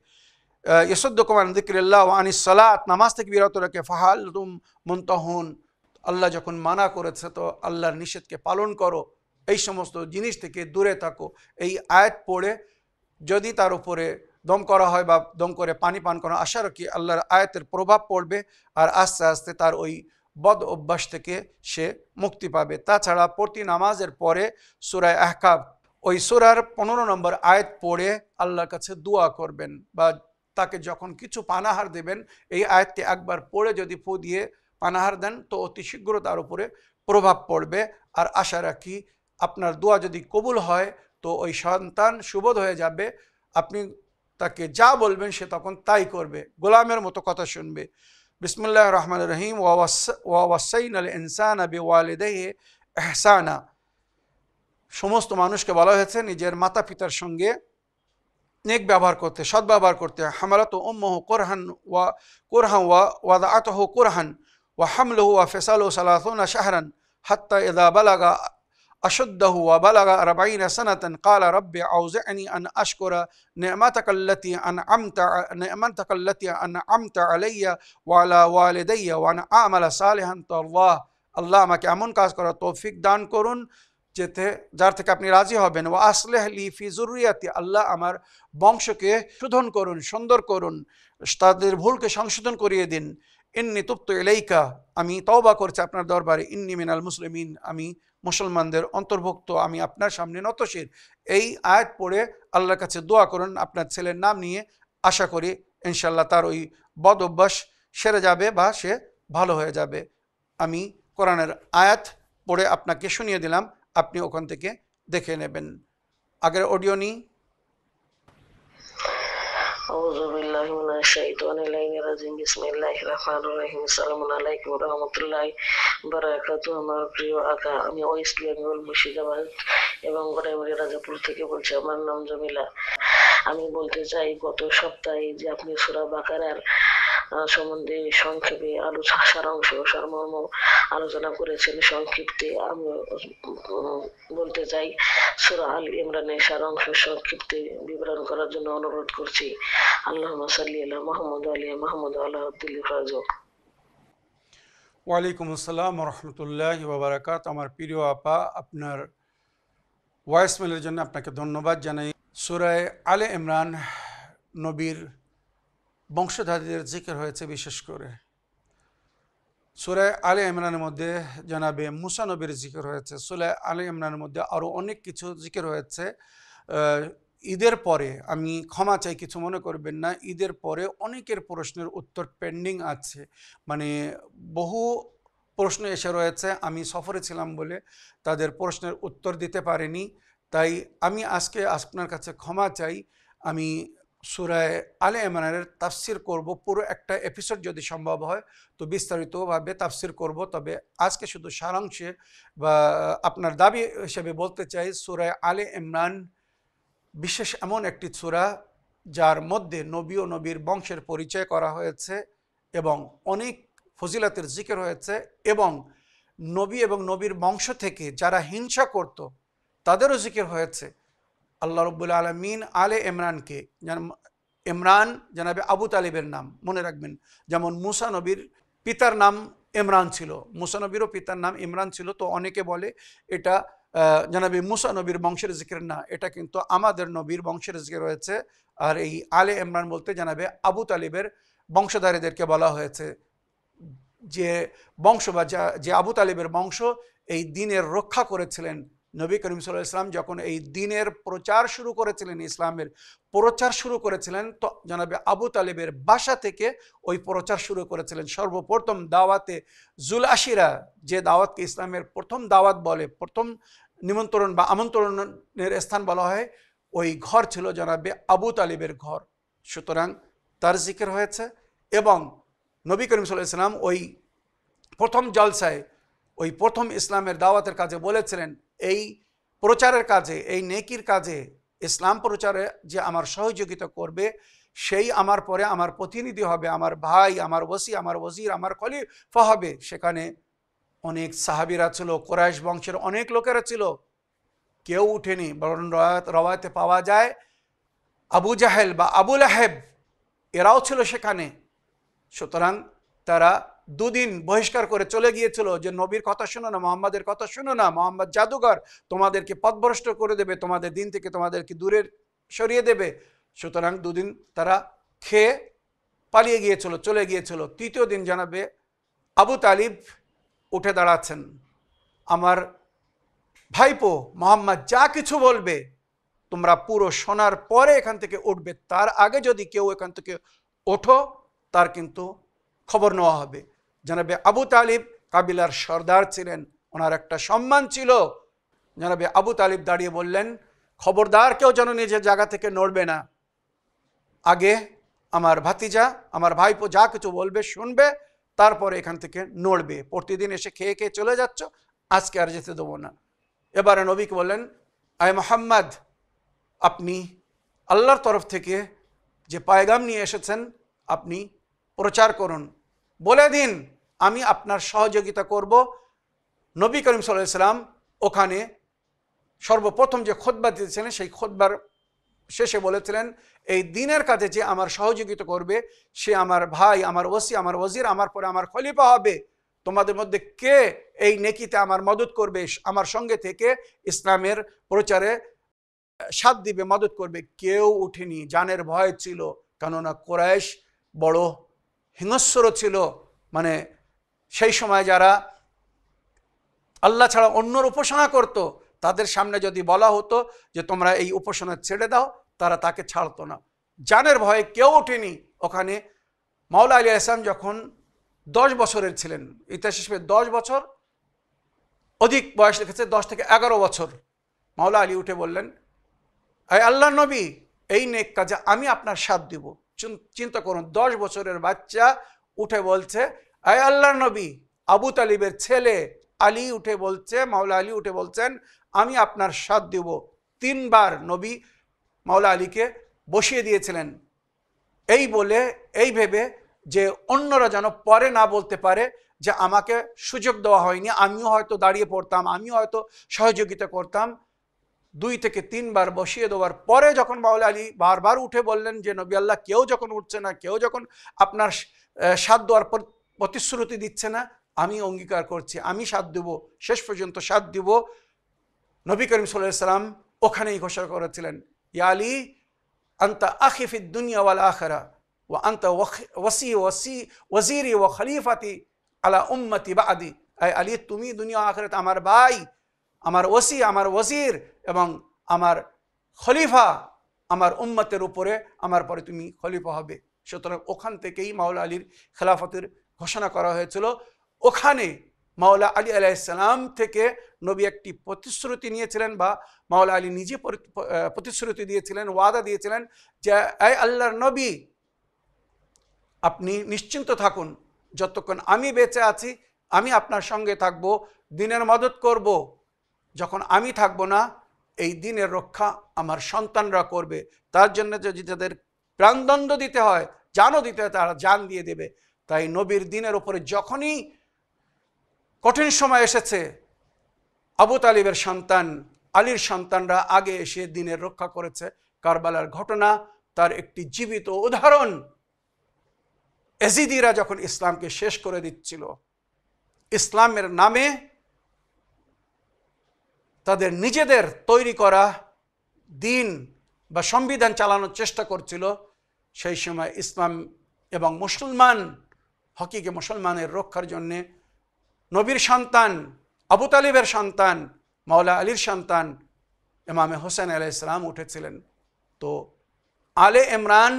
ইয়াসুদ্দুকুম আন যিকরিল্লাহ ওয়া আনিস সালাত, নামাজ থেকে বিরত রাখে। ফাহাল তুম মুনতাহুন, আল্লাহ যখন মানা করেছে তো আল্লাহর নিষেধকে পালন করো, এই সমস্ত জিনিস থেকে দূরে থাকো। এই আয়াত পড়ে যদি তার উপরে দম করা হয় বা দম করে পানি পান করা, আশা রাখি আল্লাহর আয়াতের প্রভাব পড়বে আর আস্তে আস্তে তার ওই বদ অভ্যাস থেকে সে মুক্তি পাবে। তাছাড়া প্রতি নামাজের পরে সূরায়ে আহকাফ ওই সূরার 15 নম্বর আয়াত পড়ে আল্লাহর কাছে দোয়া করবেন, বা তাকে যখন কিছু পানাহার দেবেন এই আয়াতটি একবার পড়ে যদি ফু দিয়ে পানাহার দেন তো অতি শীঘ্র তার উপরে প্রভাব পড়বে। আর আশা রাখি আপনার দোয়া যদি কবুল হয় তো ওই সন্তান সুবোধ হয়ে যাবে, আপনি তাকে যা বলবেন সে তখন তাই করবে, গোলামের মতো কথা শুনবে। বিসমিল্লাহির রহমানির রহিম, ওয়া ওয়াসাইনাল ইনসানা বিওয়ালিদাইহি ইহসানা, সমস্ত মানুষকে বলা হয়েছে নিজের মাতা পিতার সঙ্গে নেক ব্যবহার করতে, সদ্ব্যবহার করতে। হামালাতু উম্মুহু কুরহান ওয়া ওয়াদাআতুহু কুরহান ওয়া হামলুহু ওয়া ফিসালুহু 30 শাহরান হাত্তা ইযা বালাগা أشده وبلغ 40 سنة قال ربي أوزعني أن أشكر نعمتك التي أنعمت علي وعلى والدي وأن أعمل صالحا ترضاه। আল্লাহ আমাকে এমন কাজ করার তৌফিক দান করুন যার থেকে আপনি রাজি হবেন। ওয়া আসলিহ লি ফি যুররিয়াতি, আল্লাহ আমার বংশকে শোধন করুন, সুন্দর করুন, তাদের ভুলকে সংশোধন করিয়ে দিন। ইন্নী তুবতু ইলাইকা, আমি তওবা করছি আপনার দরবারে। ইন্নী মিনাল মুসলিমিন, আমি মুসলমানদের অন্তর্ভুক্ত, আমি আপনার সামনে নতশির। এই আয়াত পড়ে আল্লাহর কাছে দোয়া করুন আপনার ছেলের নাম নিয়ে। আশা করি ইনশাল্লাহ তার ওই বদ অভ্যাস সেরে যাবে বা সে ভালো হয়ে যাবে। আমি কোরআনের আয়াত পড়ে আপনাকে শুনিয়ে দিলাম, আপনি ওখান থেকে দেখে নেবেন। আগের অডিও নিই। আউযু বিল্লাহি মিনাশ শাইতানির রাজিম, বিসমিল্লাহির রহমানির রহিম। আসসালামু আলাইকুম ওয়া রাহমাতুল্লাহি ওয়া বারাকাতুহু। আমার প্রিয় আকা, আমি ওয়েস্ট বেঙ্গল মুর্শিদাবাদ এবং গোড়াইমুড়ি রাজাপুর থেকে বলছি। আমার নাম জমিলা। আমি বলতে চাই গত সপ্তাহে যে আপনি সূরা বাকারার সম্বন্ধে সংক্ষেপে সারাংশ সারমর্ম আলোচনা করেছেন সংক্ষিপ্তে, আমি বলতে চাই সূরা আল ইমরানের সারাংশ সংক্ষিপ্তে বিবরণ করার জন্য অনুরোধ করছি। আল্লাহুম্মা সাল্লি আলা মুহাম্মদ আলী মুহাম্মদ আলা আব্দুল ফাজু। ওয়ালাইকুম আসসালাম রহমতুল্লাহ বারাকাত। আমার প্রিয় আপা, আপনার ভয়েসমেলের জন্য আপনাকে ধন্যবাদ জানাই। সূরা আলে ইমরান নবীর বংশধারীদের জিকির হয়েছে বিশেষ করে। সূরা আলে ইমরানের মধ্যে জানাবে মুসা নবীর জিকির হয়েছে। সূরা আলে ইমরানের মধ্যে আরও অনেক কিছু জিকির হয়েছে। ঈদের পরে, আমি ক্ষমা চাই, কিছু মনে করবেন না, ঈদের পরে অনেকের প্রশ্নের উত্তর পেন্ডিং আছে, মানে বহু প্রশ্ন এসে রয়েছে। আমি সফরে ছিলাম বলে তাদের প্রশ্নের উত্তর দিতে পারিনি, তাই আমি আজকে আপনার কাছে ক্ষমা চাই। আমি সূরা আলে ইমরানের তাফসির করব, পুরো একটা এপিসোড যদি সম্ভব হয় তো বিস্তারিতভাবে তাফসির করব। তবে আজকে শুধু সারাংশে বা আপনার দাবি হিসেবে বলতে চাই, সূরা আলে ইমরান বিশেষ এমন একটি সূরা যার মধ্যে নবী ও নবীর বংশের পরিচয় করা হয়েছে এবং অনেক ফজিলতের জিকির হয়েছে, এবং নবী এবং নবীর বংশ থেকে যারা হিংসা করত তাদেরও জিকির হয়েছে। আল্লাহ রব্বুল আলমিন আলে ইমরানকে, ইমরান জানাবে আবু তালিবের নাম, মনে রাখবেন। যেমন মুসা নবীর পিতার নাম ইমরান ছিল, মুসা নবীরও পিতার নাম ইমরান ছিল। তো অনেকে বলে এটা জানাবে মুসা নবীর বংশের জিকির, না, এটা কিন্তু আমাদের নবীর বংশের জিকির হয়েছে। আর এই আলে ইমরান বলতে জানাবে আবু তালিবের বংশধারীদেরকে বলা হয়েছে, যে বংশ বা যে আবু তালিবের বংশ এই দ্বীনের রক্ষা করেছিলেন। নবী করিম সাল্লাল্লাহু আলাইহি ওয়াসাল্লাম যখন এই দ্বীনের প্রচার শুরু করেছিলেন, ইসলামের প্রচার শুরু করেছিলেন, তো জানাবে আবু তালিবের বাসা থেকে ওই প্রচার শুরু করেছিলেন। সর্বপ্রথম দাওয়াতে জুল আশিরা, যে দাওয়াতকে ইসলামের প্রথম দাওয়াত বলে, প্রথম নিমন্ত্রণ বা আমন্ত্রণের স্থান বলা হয়, ওই ঘর ছিল জানাবে আবু তালিবের ঘর। সুতরাং তার জিকির হয়েছে। এবং নবী করিম সাল্লাল্লাহু আলাইহি ওয়াসাল্লাম ওই প্রথম জলসায়, ওই প্রথম ইসলামের দাওয়াতের কাজে বলেছিলেন, এই প্রচারের কাজে, এই নেকির কাজে, ইসলাম প্রচারে যে আমার সহযোগিতা করবে সেই আমার পরে আমার প্রতিনিধি হবে, আমার ভাই, আমার ওসি, আমার ওজির, আমার খলিফা হবে। সেখানে অনেক সাহাবীরা ছিল, কুরাইশ বংশের অনেক লোকেরা ছিল, কেউ উঠেনি। বরং রওয়ায়াতে পাওয়া যায় আবু জাহেল বা আবু লাহেব এরাও ছিল সেখানে। সুতরাং তারা দুদিন বহিষ্কার করে চলে গিয়েছিল যে নবীর কথা শোনো না, মোহাম্মদের কথা শোনো না, মোহাম্মদ জাদুঘর, তোমাদেরকে পথভ্রষ্ট করে দেবে, তোমাদের দিন থেকে তোমাদেরকে দূরে সরিয়ে দেবে। সুতরাং দুদিন তারা খেয়ে পালিয়ে গিয়েছিল, চলে গিয়েছিল। তৃতীয় দিন জানাবে আবু তালিব উঠে দাঁড়াচ্ছেন, আমার ভাইপো মোহাম্মদ যা কিছু বলবে তোমরা পুরো শোনার পরে এখান থেকে উঠবে, তার আগে যদি কেউ এখান থেকে ওঠো তার কিন্তু খবর নেওয়া হবে। জানাবে আবু তালিব কাবিলার সর্দার ছিলেন, ওনার একটা সম্মান ছিল। জানাবে আবু তালিব দাঁড়িয়ে বললেন, খবরদার কেউ যেন নিজের জায়গা থেকে নড়বে না, আগে আমার ভাতিজা, আমার ভাইপো যা কিছু বলবে শুনবে, তারপরে এখান থেকে নড়বে। প্রতিদিন এসে খেয়ে খেয়ে চলে যাচ্ছ, আজকে আর যেতে দেবো না। এবারে নবীকে বললেন, আয় মোহাম্মদ, আপনি আল্লাহর তরফ থেকে যে পায়গাম নিয়ে এসেছেন আপনি প্রচার করুন, বলে দিন আমি আপনার সহযোগিতা করব। নবী করিম সাল্লাল্লাহু আলাইহি ওয়াসাল্লাম ওখানে সর্বপ্রথম যে খুতবা দিয়েছিলেন, সেই খুতবার শেষে বলেছিলেন, এই দিনের কাজে যে আমার সহযোগিতা করবে সে আমার ভাই, আমার ওসি, আমার ওজির, আমার পরে আমার খলিফা হবে। তোমাদের মধ্যে কে এই নেকিতে আমার মদত করবে, আমার সঙ্গে থেকে ইসলামের প্রচারে সাথ দিবে, মদত করবে? কেউ উঠেনি, জানের ভয় ছিল। কেননা কুরাইশ বড় হিংস্র ছিল, মানে সেই সময় যারা আল্লাহ ছাড়া অন্যর উপাসনা করত, তাদের সামনে যদি বলা হতো যে তোমরা এই উপাসনা ছেড়ে দাও, তারা তাকে ছাড়তো না। জানের ভয়ে কেউ ওঠেনি ওখানে। মাওলা আলী ইসলাম যখন 10 বছরের ছিলেন, ইতিহাস হিসেবে 10 বছর, অধিক বয়স লিখেছে 10 থেকে 11 বছর, মাওলা আলী উঠে বললেন, আয় আল্লাহ নবী, এই নেক কাজে আমি আপনার সাথ দিব। চিন্তা করুন, 10 বছরের বাচ্চা উঠে বলছে, আয় আল্লাহ নবী, আবু তালিবের ছেলে আলী উঠে বলছে, মাওলা আলী উঠে বলছেন, আমি আপনার সাথ দিব। 3 বার নবী মাওলা আলীকে বসিয়ে দিয়েছিলেন, এই বলে এই ভেবে যে অন্যরা যেন পরে না বলতে পারে যে আমাকে সুযোগ দেওয়া হয়নি, আমিও হয়তো দাঁড়িয়ে পড়তাম, আমিও হয়তো সহযোগিতা করতাম। 2 থেকে 3 বার বসিয়ে দেওয়ার পরে যখন মাওলা আলী বারবার উঠে বললেন যে নবী আল্লাহ, কেউ যখন উঠছে না, কেউ যখন আপনার সাথ দেওয়ার প্রতিশ্রুতি দিচ্ছে না, আমি অঙ্গীকার করছি, আমি সাথ দেব, শেষ পর্যন্ত সাথ দিব। নবী করিম সাল্লাল্লাহু আলাইহি সাল্লাম ওখানেই ঘোষণা করেছিলেন, ইয়া আলী আনতা আখি ফিদ দুনিয়া ওয়াল আখিরা ওয়া আনতা ওয়াজিরি ওয়া খলিফাতি আলা উম্মতি বাদি। আলী, তুমি দুনিয়া আখিরাতে আমার ভাই, আমার ওসি, আমার ওয়াজির এবং আমার খলিফা, আমার উম্মতের উপরে আমার পরে তুমি খলিফা হবে। সুতরাং ওখান থেকেই মাওলা আলীর খেলাফতের ঘোষণা করা হয়েছিল। ওখানে মাওলা আলী আলাইহিস সালাম থেকে নবী একটি প্রতিশ্রুতি নিয়েছিলেন, বা মাওলা আলী নিজে প্রতিশ্রুতি দিয়েছিলেন, ওয়াদা দিয়েছিলেন যে এই আল্লাহর নবী, আপনি নিশ্চিন্ত থাকুন, যতক্ষণ আমি বেঁচে আছি আমি আপনার সঙ্গে থাকব, দ্বীনের মদত করব। যখন আমি থাকব না, এই দ্বীনের রক্ষা আমার সন্তানরা করবে। তার জন্য যদি যাদের প্রাণদণ্ড দিতে হয়, জানও দিতে হয়, তারা জান দিয়ে দেবে। তাই নবীর দ্বীনের উপরে যখনই কঠিন সময় এসেছে, আবু তালিবের সন্তান, আলীর সন্তানরা আগে এসে দ্বীনের রক্ষা করেছে। কারবালার ঘটনা তার একটি জীবিত উদাহরণ। এজিদিরা যখন ইসলামকে শেষ করে দিচ্ছিল, ইসলামের নামে তাদের নিজেদের তৈরি করা দিন বা সংবিধান চালানোর চেষ্টা করছিল, সেই সময় ইসলাম এবং মুসলমান, হকিকে মুসলমানের রক্ষার জন্যে নবীর সন্তান, আবু তালিবের সন্তান, মাওলা আলীর সন্তান ইমামে হোসেন আলাইহিস সালাম উঠেছিলেন। তো আলে ইমরান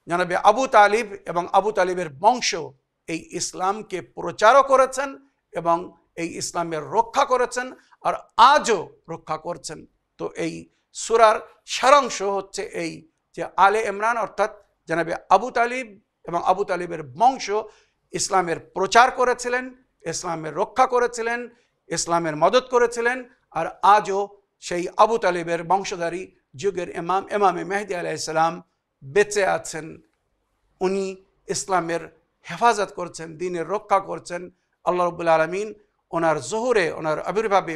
জনাবে আবু তালিব এবং আবু তালিবের বংশ এই ইসলামকে প্রচারও করেছেন এবং এই ইসলামের রক্ষা করেছেন, আর আজও রক্ষা করছেন। তো এই সূরার সারাংশ হচ্ছে এই যে আলে ইমরান অর্থাৎ জনাবে আবু তালিব এবং আবু তালিবের বংশ ইসলামের প্রচার করেছিলেন, ইসলামের রক্ষা করেছিলেন, ইসলামের মদত করেছিলেন, আর আজও সেই আবু তালিবের বংশধারী যুগের ইমামে মেহদি আলাইহিস সালাম বেঁচে আছেন। উনি ইসলামের হেফাজত করছেন, দ্বীনের রক্ষা করছেন। আল্লাহ রাব্বুল আলামিন ওনার জহুরে, ওনার আবির্ভাবে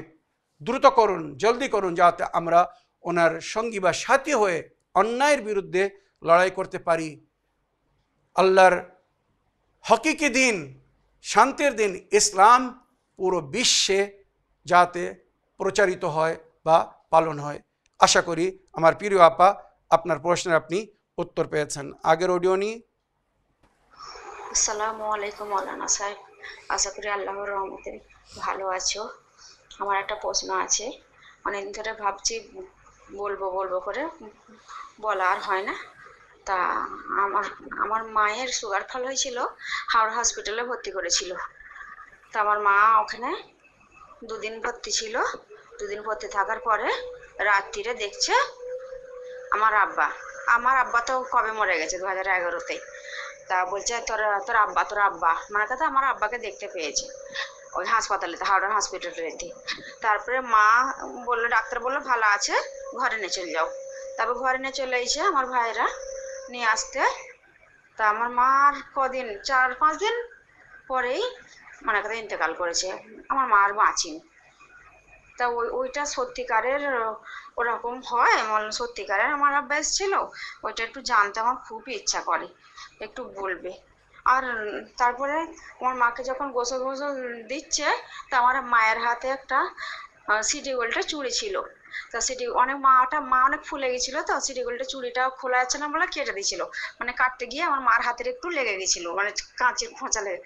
দ্রুত করুন, জলদি করুন, যাতে আমরা ওনার সঙ্গী বা সাথী হয়ে অন্যায়ের বিরুদ্ধে লড়াই করতে পারি। আল্লাহর হকিকি দিন, শান্তির দিন ইসলাম পুরো বিশ্বে যাতে প্রচারিত হয় বা পালন হয়। আশা করি আমার প্রিয় আপা আপনার প্রশ্নের আপনি উত্তর পেয়েছেন। আগের অডিও নিয়ে। আসসালামু আলাইকুম মৌলানা সাহেব, আশা করি আল্লাহর রহমতে ভালো আছো। আমার একটা প্রশ্ন আছে, অনেকদিন ধরে ভাবছি বলবো করে বলা আর হয় না। তা আমার মায়ের সুগার ফল হয়েছিল, হাওড়া হসপিটালে ভর্তি করেছিল। তা আমার মা ওখানে 2 দিন ভর্তি ছিল। 2 দিন ভর্তি থাকার পরে রাত্রিরে দেখছে আমার আব্বা তো কবে মরে গেছে, 2011-তে। তা বলছে তোর আব্বা মানে কথা আমার আব্বাকে দেখতে পেয়েছে ওই হাসপাতালেতে, হাওড়া হসপিটালেতে। তারপরে মা বললো, ডাক্তার বললো ভালো আছে, ঘরে নিয়ে চলে যাও। তারপর ঘরে নিয়ে চলে এসে আমার ভাইরা নিয়ে আসতে, তা আমার মার কদিন 4-5 দিন পরেই মানে কথা ইন্তেকাল করেছে। আমার মা আর বাঁচিনি। তা ওইটা সত্যিকারের ওরকম হয়, সত্যিকারের আমার আব্বা এসেছিল? ওইটা একটু জানতে আমার খুবই ইচ্ছা করে, একটু বলবে। আর তারপরে আমার মাকে যখন গোসল দিচ্ছে, তা আমার মায়ের হাতে একটা সিটি গোল্ডের চুড়ি ছিল। তা মা অনেক ফুলে গেছিল, তো সিটি গোল্ডের চুড়িটা খোলা যাচ্ছে না বলে কেটে দিয়েছিল। মানে কাটতে গিয়ে আমার মার হাতের একটু লেগে গেছিল, মানে কাঁচের খোঁচা লেগে।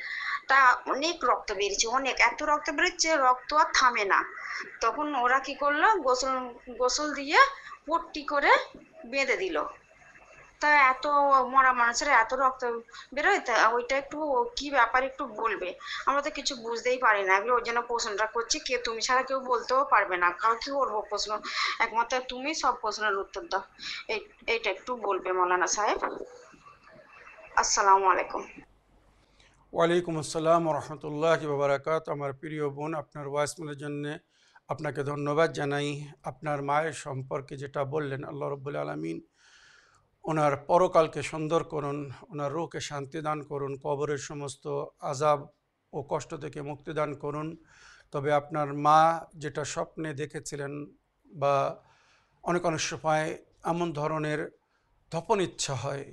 তা অনেক রক্ত বেরিয়েছে, অনেক, এত রক্ত বেরোচ্ছে, রক্ত আর থামে না। তখন ওরা কি করলো, গোসল দিয়ে পট্টি করে বেঁধে দিল। তা এত মরা মানুষের এত রক্ত বেরোয়, তা ওইটা একটু কি ব্যাপার একটু বলবে? আমরা তো কিছু বুঝতেই পারি না এগুলো, ওই জন্য প্রশ্নটা করছি। তুমি ছাড়া কেউ বলতেও পারবে না, কারণ কি করবো প্রশ্ন, একমাত্র তুমি সব প্রশ্নের উত্তর দাও। এইটা একটু বলবে মৌলানা সাহেব। আসসালামু আলাইকুম। ওয়ালাইকুম আসসালাম রহমতুল্লাহি ওয়া বারাকাতুহু। আমার প্রিয় বোন, আপনার ভয়েসমেলের জন্য আপনাকে ধন্যবাদ জানাই। আপনার মায়ের সম্পর্কে যেটা বললেন, আল্লাহ রাব্বুল আলামিন ওনার পরকালকে সুন্দর করুন, ওনার রূহকে শান্তি দান করুন, কবরের সমস্ত আযাব ও কষ্ট থেকে মুক্তি দান করুন। তবে আপনার মা যেটা স্বপ্নে দেখেছিলেন বা অনেক অনেক সময় এমন ধরনের তপন ইচ্ছা হয়,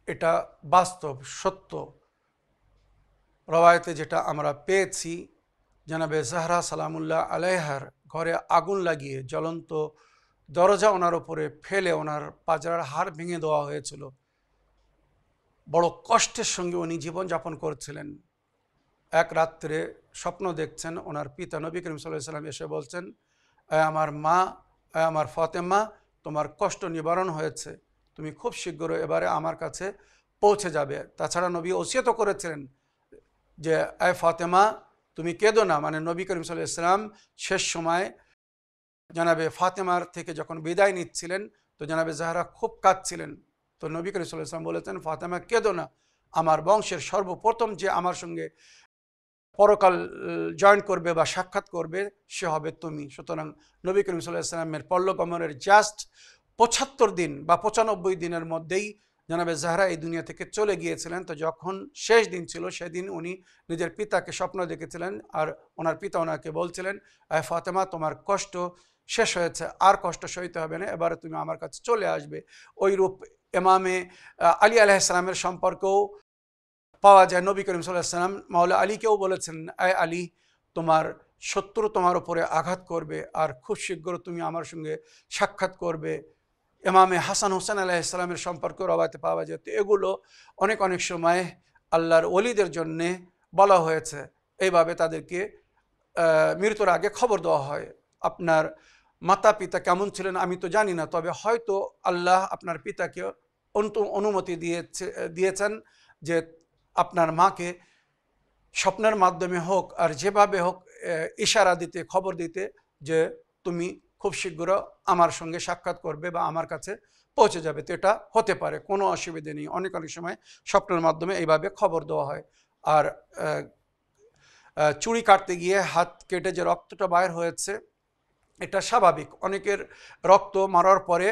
এটা বাস্তব সত্য। রওয়ায়েতে যেটা আমরা পেয়েছি, জনাবে জাহরা সালামুল্লাহ আলাইহার ঘরে আগুন লাগিয়ে জ্বলন্ত দরজা ওনার উপরে ফেলে ওনার পাজরার হাড় ভেঙে দেওয়া হয়েছিল। বড় কষ্টের সঙ্গে উনি জীবনযাপন করছিলেন। এক রাত্রে স্বপ্ন দেখছেন, ওনার পিতা নবী করিম সাল্লাল্লাহু আলাইহি ওয়াসাল্লাম এসে বলছেন, আমার মা, আমার ফাতেমা, তোমার কষ্ট নিবারণ হয়েছে, তুমি খুব শীঘ্র এবারে আমার কাছে পৌঁছে যাবে। তাছাড়া নবী ওসিয়ত করেছিলেন যে ফাতেমা তুমি কেঁদো না, মানে নবী করিম সাল্লাল্লাহু আলাইহি ওয়াসাল্লাম শেষ সময় জনাবে ফাতেমার থেকে যখন বিদায় নিচ্ছিলেন, তো জনাবে জাহরা খুব কাঁদছিলেন। তো নবী করিম সাল্লাল্লাহু আলাইহি ওয়াসাল্লাম বলেছেন, ফাতেমা কেঁদো না, আমার বংশের সর্বপ্রথম যে আমার সঙ্গে পরকাল জয়েন করবে বা সাক্ষাৎ করবে সে হবে তুমি। সুতরাং নবী করিম সাল্লাল্লাহু আলাইহি ওয়াসাল্লামের পরলোকগমনের জাস্ট ৭৫ দিন বা ৯৫ দিনের মধ্যেই জনাবে জাহরা এই দুনিয়া থেকে চলে গিয়েছিলেন। তো যখন শেষ দিন ছিল সেদিন উনি নিজের পিতাকে স্বপ্ন দেখেছিলেন, আর ওনার পিতা ওনাকে বলছিলেন, ফাতেমা তোমার কষ্ট শেষ হয়েছে, আর কষ্ট সইতে হবে না, এবারে তুমি আমার কাছে চলে আসবে। ওই রূপ ইমামে আলী আলাইহিস সালামের সম্পর্কেও পাওয়া যায়। নবী করিম সাল্লাল্লাহু আলাইহি ওয়াসাল্লাম মাওলা আলীকেও বলেছেন, আলী তোমার শত্রু তোমার উপরে আঘাত করবে, আর খুব শীঘ্র তুমি আমার সঙ্গে সাক্ষাৎ করবে। ইমামে হাসান হোসেন আলাইহিস সালামের সম্পর্কে রওয়ায়াতে পাওয়া যায়। তো এগুলো অনেক অনেক সময় আল্লাহর ওলিদের জন্যে বলা হয়েছে, এইভাবে তাদেরকে মৃত্যুর আগে খবর দেওয়া হয়। আপনার মাতা পিতা কেমন ছিলেন আমি তো জানি না, তবে হয়তো আল্লাহ আপনার পিতাকে অনুমতি দিয়েছেন যে আপনার মাকে স্বপ্নের মাধ্যমে হোক আর যেভাবে হোক ইশারা দিতে, খবর দিতে যে তুমি খুব শীঘ্র আমার সঙ্গে সাক্ষাৎ করবে বা আমার কাছে পৌঁছে যাবে। তো এটা হতে পারে, কোনো অসুবিধে নেই। অনেক অনেক সময় স্বপ্নের মাধ্যমে এইভাবে খবর দেওয়া হয়। আর চুড়ি কাটতে গিয়ে হাত কেটে যে রক্তটা বাইর হয়েছে, এটা স্বাভাবিক। অনেকের রক্ত মারার পরে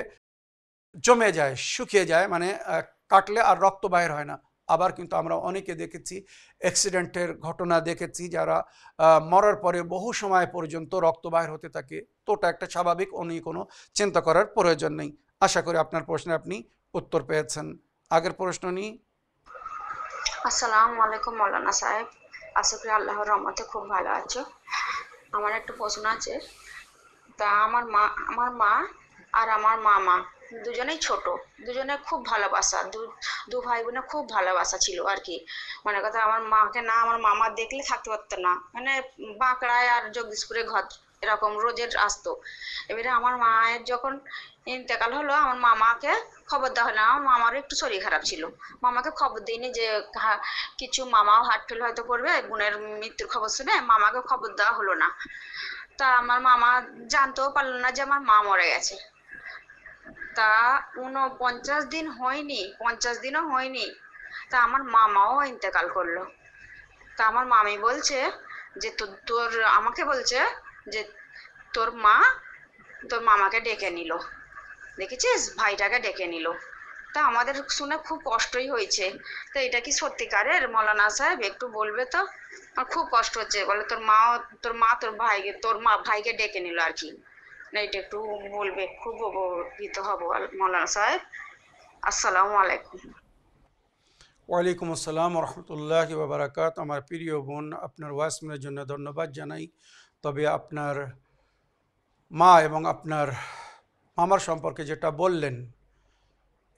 জমে যায়, শুকিয়ে যায়, মানে কাটলে আর রক্ত বাইর হয় না। আবার কিন্তু আমরা অনেকে দেখেছি, অ্যাক্সিডেন্টের ঘটনা দেখেছি, যারা মরার পরে বহু সময় পর্যন্ত রক্ত বাইর হতে থাকে। তো ওটা একটা স্বাভাবিক, উনি কোনো চিন্তা করার প্রয়োজন নেই। আশা করি আপনার প্রশ্নে আপনি উত্তর পেয়েছেন। আগের প্রশ্ন নিই। আসসালামু আলাইকুম মৌলানা সাহেব, আশা করি আল্লাহর রহমতে খুব ভালো আছো। আমার একটা প্রশ্ন আছে। তা আমার মা আর আমার মামা দুজনেই ছোট, দুজনে খুব ভালোবাসা, দু ভাই বোনে খুব ভালোবাসা ছিল আর কি। মানে কথা, আমার মাকে না আমার মামা দেখলে থাকতে পারতো না, মানে বাঁকড়ায় আর জগদীশপুরে ঘর এরকম রোজের আসতো। এবারে আমার মায়ের যখন ইন্তেকাল হলো, আমার মামাকে খবর দেওয়া হলো। আমার মামারও একটু শরীর খারাপ ছিল, মামাকে খবর দিইনি যে কিছু মামাও হার্ট ফেল হয়তো করবে, বোনের মৃত্যুর খবর শুনে মামাকে খবর দেওয়া হলো না। তা আমার মামা জানতেও পারলো না যে আমার মা মরে গেছে। তা 49 দিন হয়নি, 50 দিনও হয়নি, তা আমার মামাও ইন্তেকাল করলো। তা আমার মামি বলছে যে তোর আমাকে বলছে যে তোর মা তোর মামাকে ডেকে নিল, দেখেছিস, ভাইটাকে ডেকে নিল। তা আমাদের শুনে খুব কষ্টই হয়েছে। তো এটা কি সত্যিকারের মৌলানা সাহেব, একটু বলবে তো? আমার খুব কষ্ট হচ্ছে। বলে তোর মা তোর ভাইকে ডেকে নিল আর কি। না, এটা একটু বলবে, খুব উপকৃত হব মৌলানা সাহেব। আসসালামু আলাইকুম। ওয়ালাইকুম আসসালাম রহমতুল্লাহি ওয়া বারাকাতুহু। আমার প্রিয় বোন, আপনার ওয়াসমের জন্য ধন্যবাদ জানাই। তবে আপনার মা এবং আপনার মামার সম্পর্কে যেটা বললেন,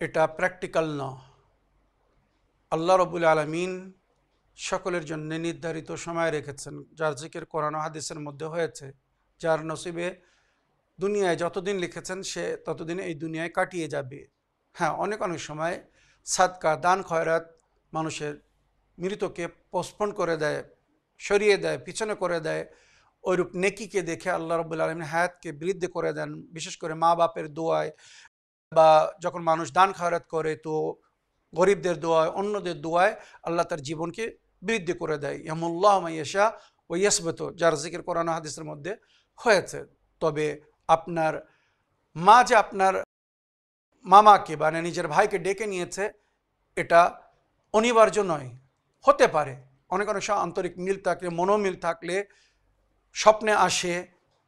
এটা প্র্যাকটিক্যাল না। আল্লাহ রব্বুল আলামিন সকলের জন্য নির্ধারিত সময় রেখেছেন, যার জিকির কোরআন ও হাদিসের মধ্যে হয়েছে। যার নসিবে দুনিয়ায় যতদিন লিখেছেন সে ততদিন এই দুনিয়ায় কাটিয়ে যাবে। হ্যাঁ, অনেক অনেক সময় সাদকা, দান, খয়রাত মানুষের মৃতকে পোস্টপোন করে দেয়, সরিয়ে দেয়, পিছনে করে দেয়। ওইরূপ নেকিকে দেখে আল্লাহ রাব্বুল আলামিন হায়াতকে বৃদ্ধি করে দেন। বিশেষ করে মা বাপের দোয়ায়, বা যখন মানুষ দান খয়রাত করে, তো গরিবদের দোয়ায়, অন্যদের দোয়ায় আল্লাহ তার জীবনকে বৃদ্ধি করে দেয়। ইয়ামুল্লাহ মাইয়াশা ও ইয়াসবিত, যার জিকির কোরআন হাদিসের মধ্যে হয়েছে। তবে আপনার মা যে আপনার মামাকে মানে নিজের ভাইকে ডেকে নিয়েছে, এটা অনিবার্য নয়, হতে পারে অনেক অনেক সময় আন্তরিক মিল থাকলে, মনোমিল থাকলে স্বপ্নে আসে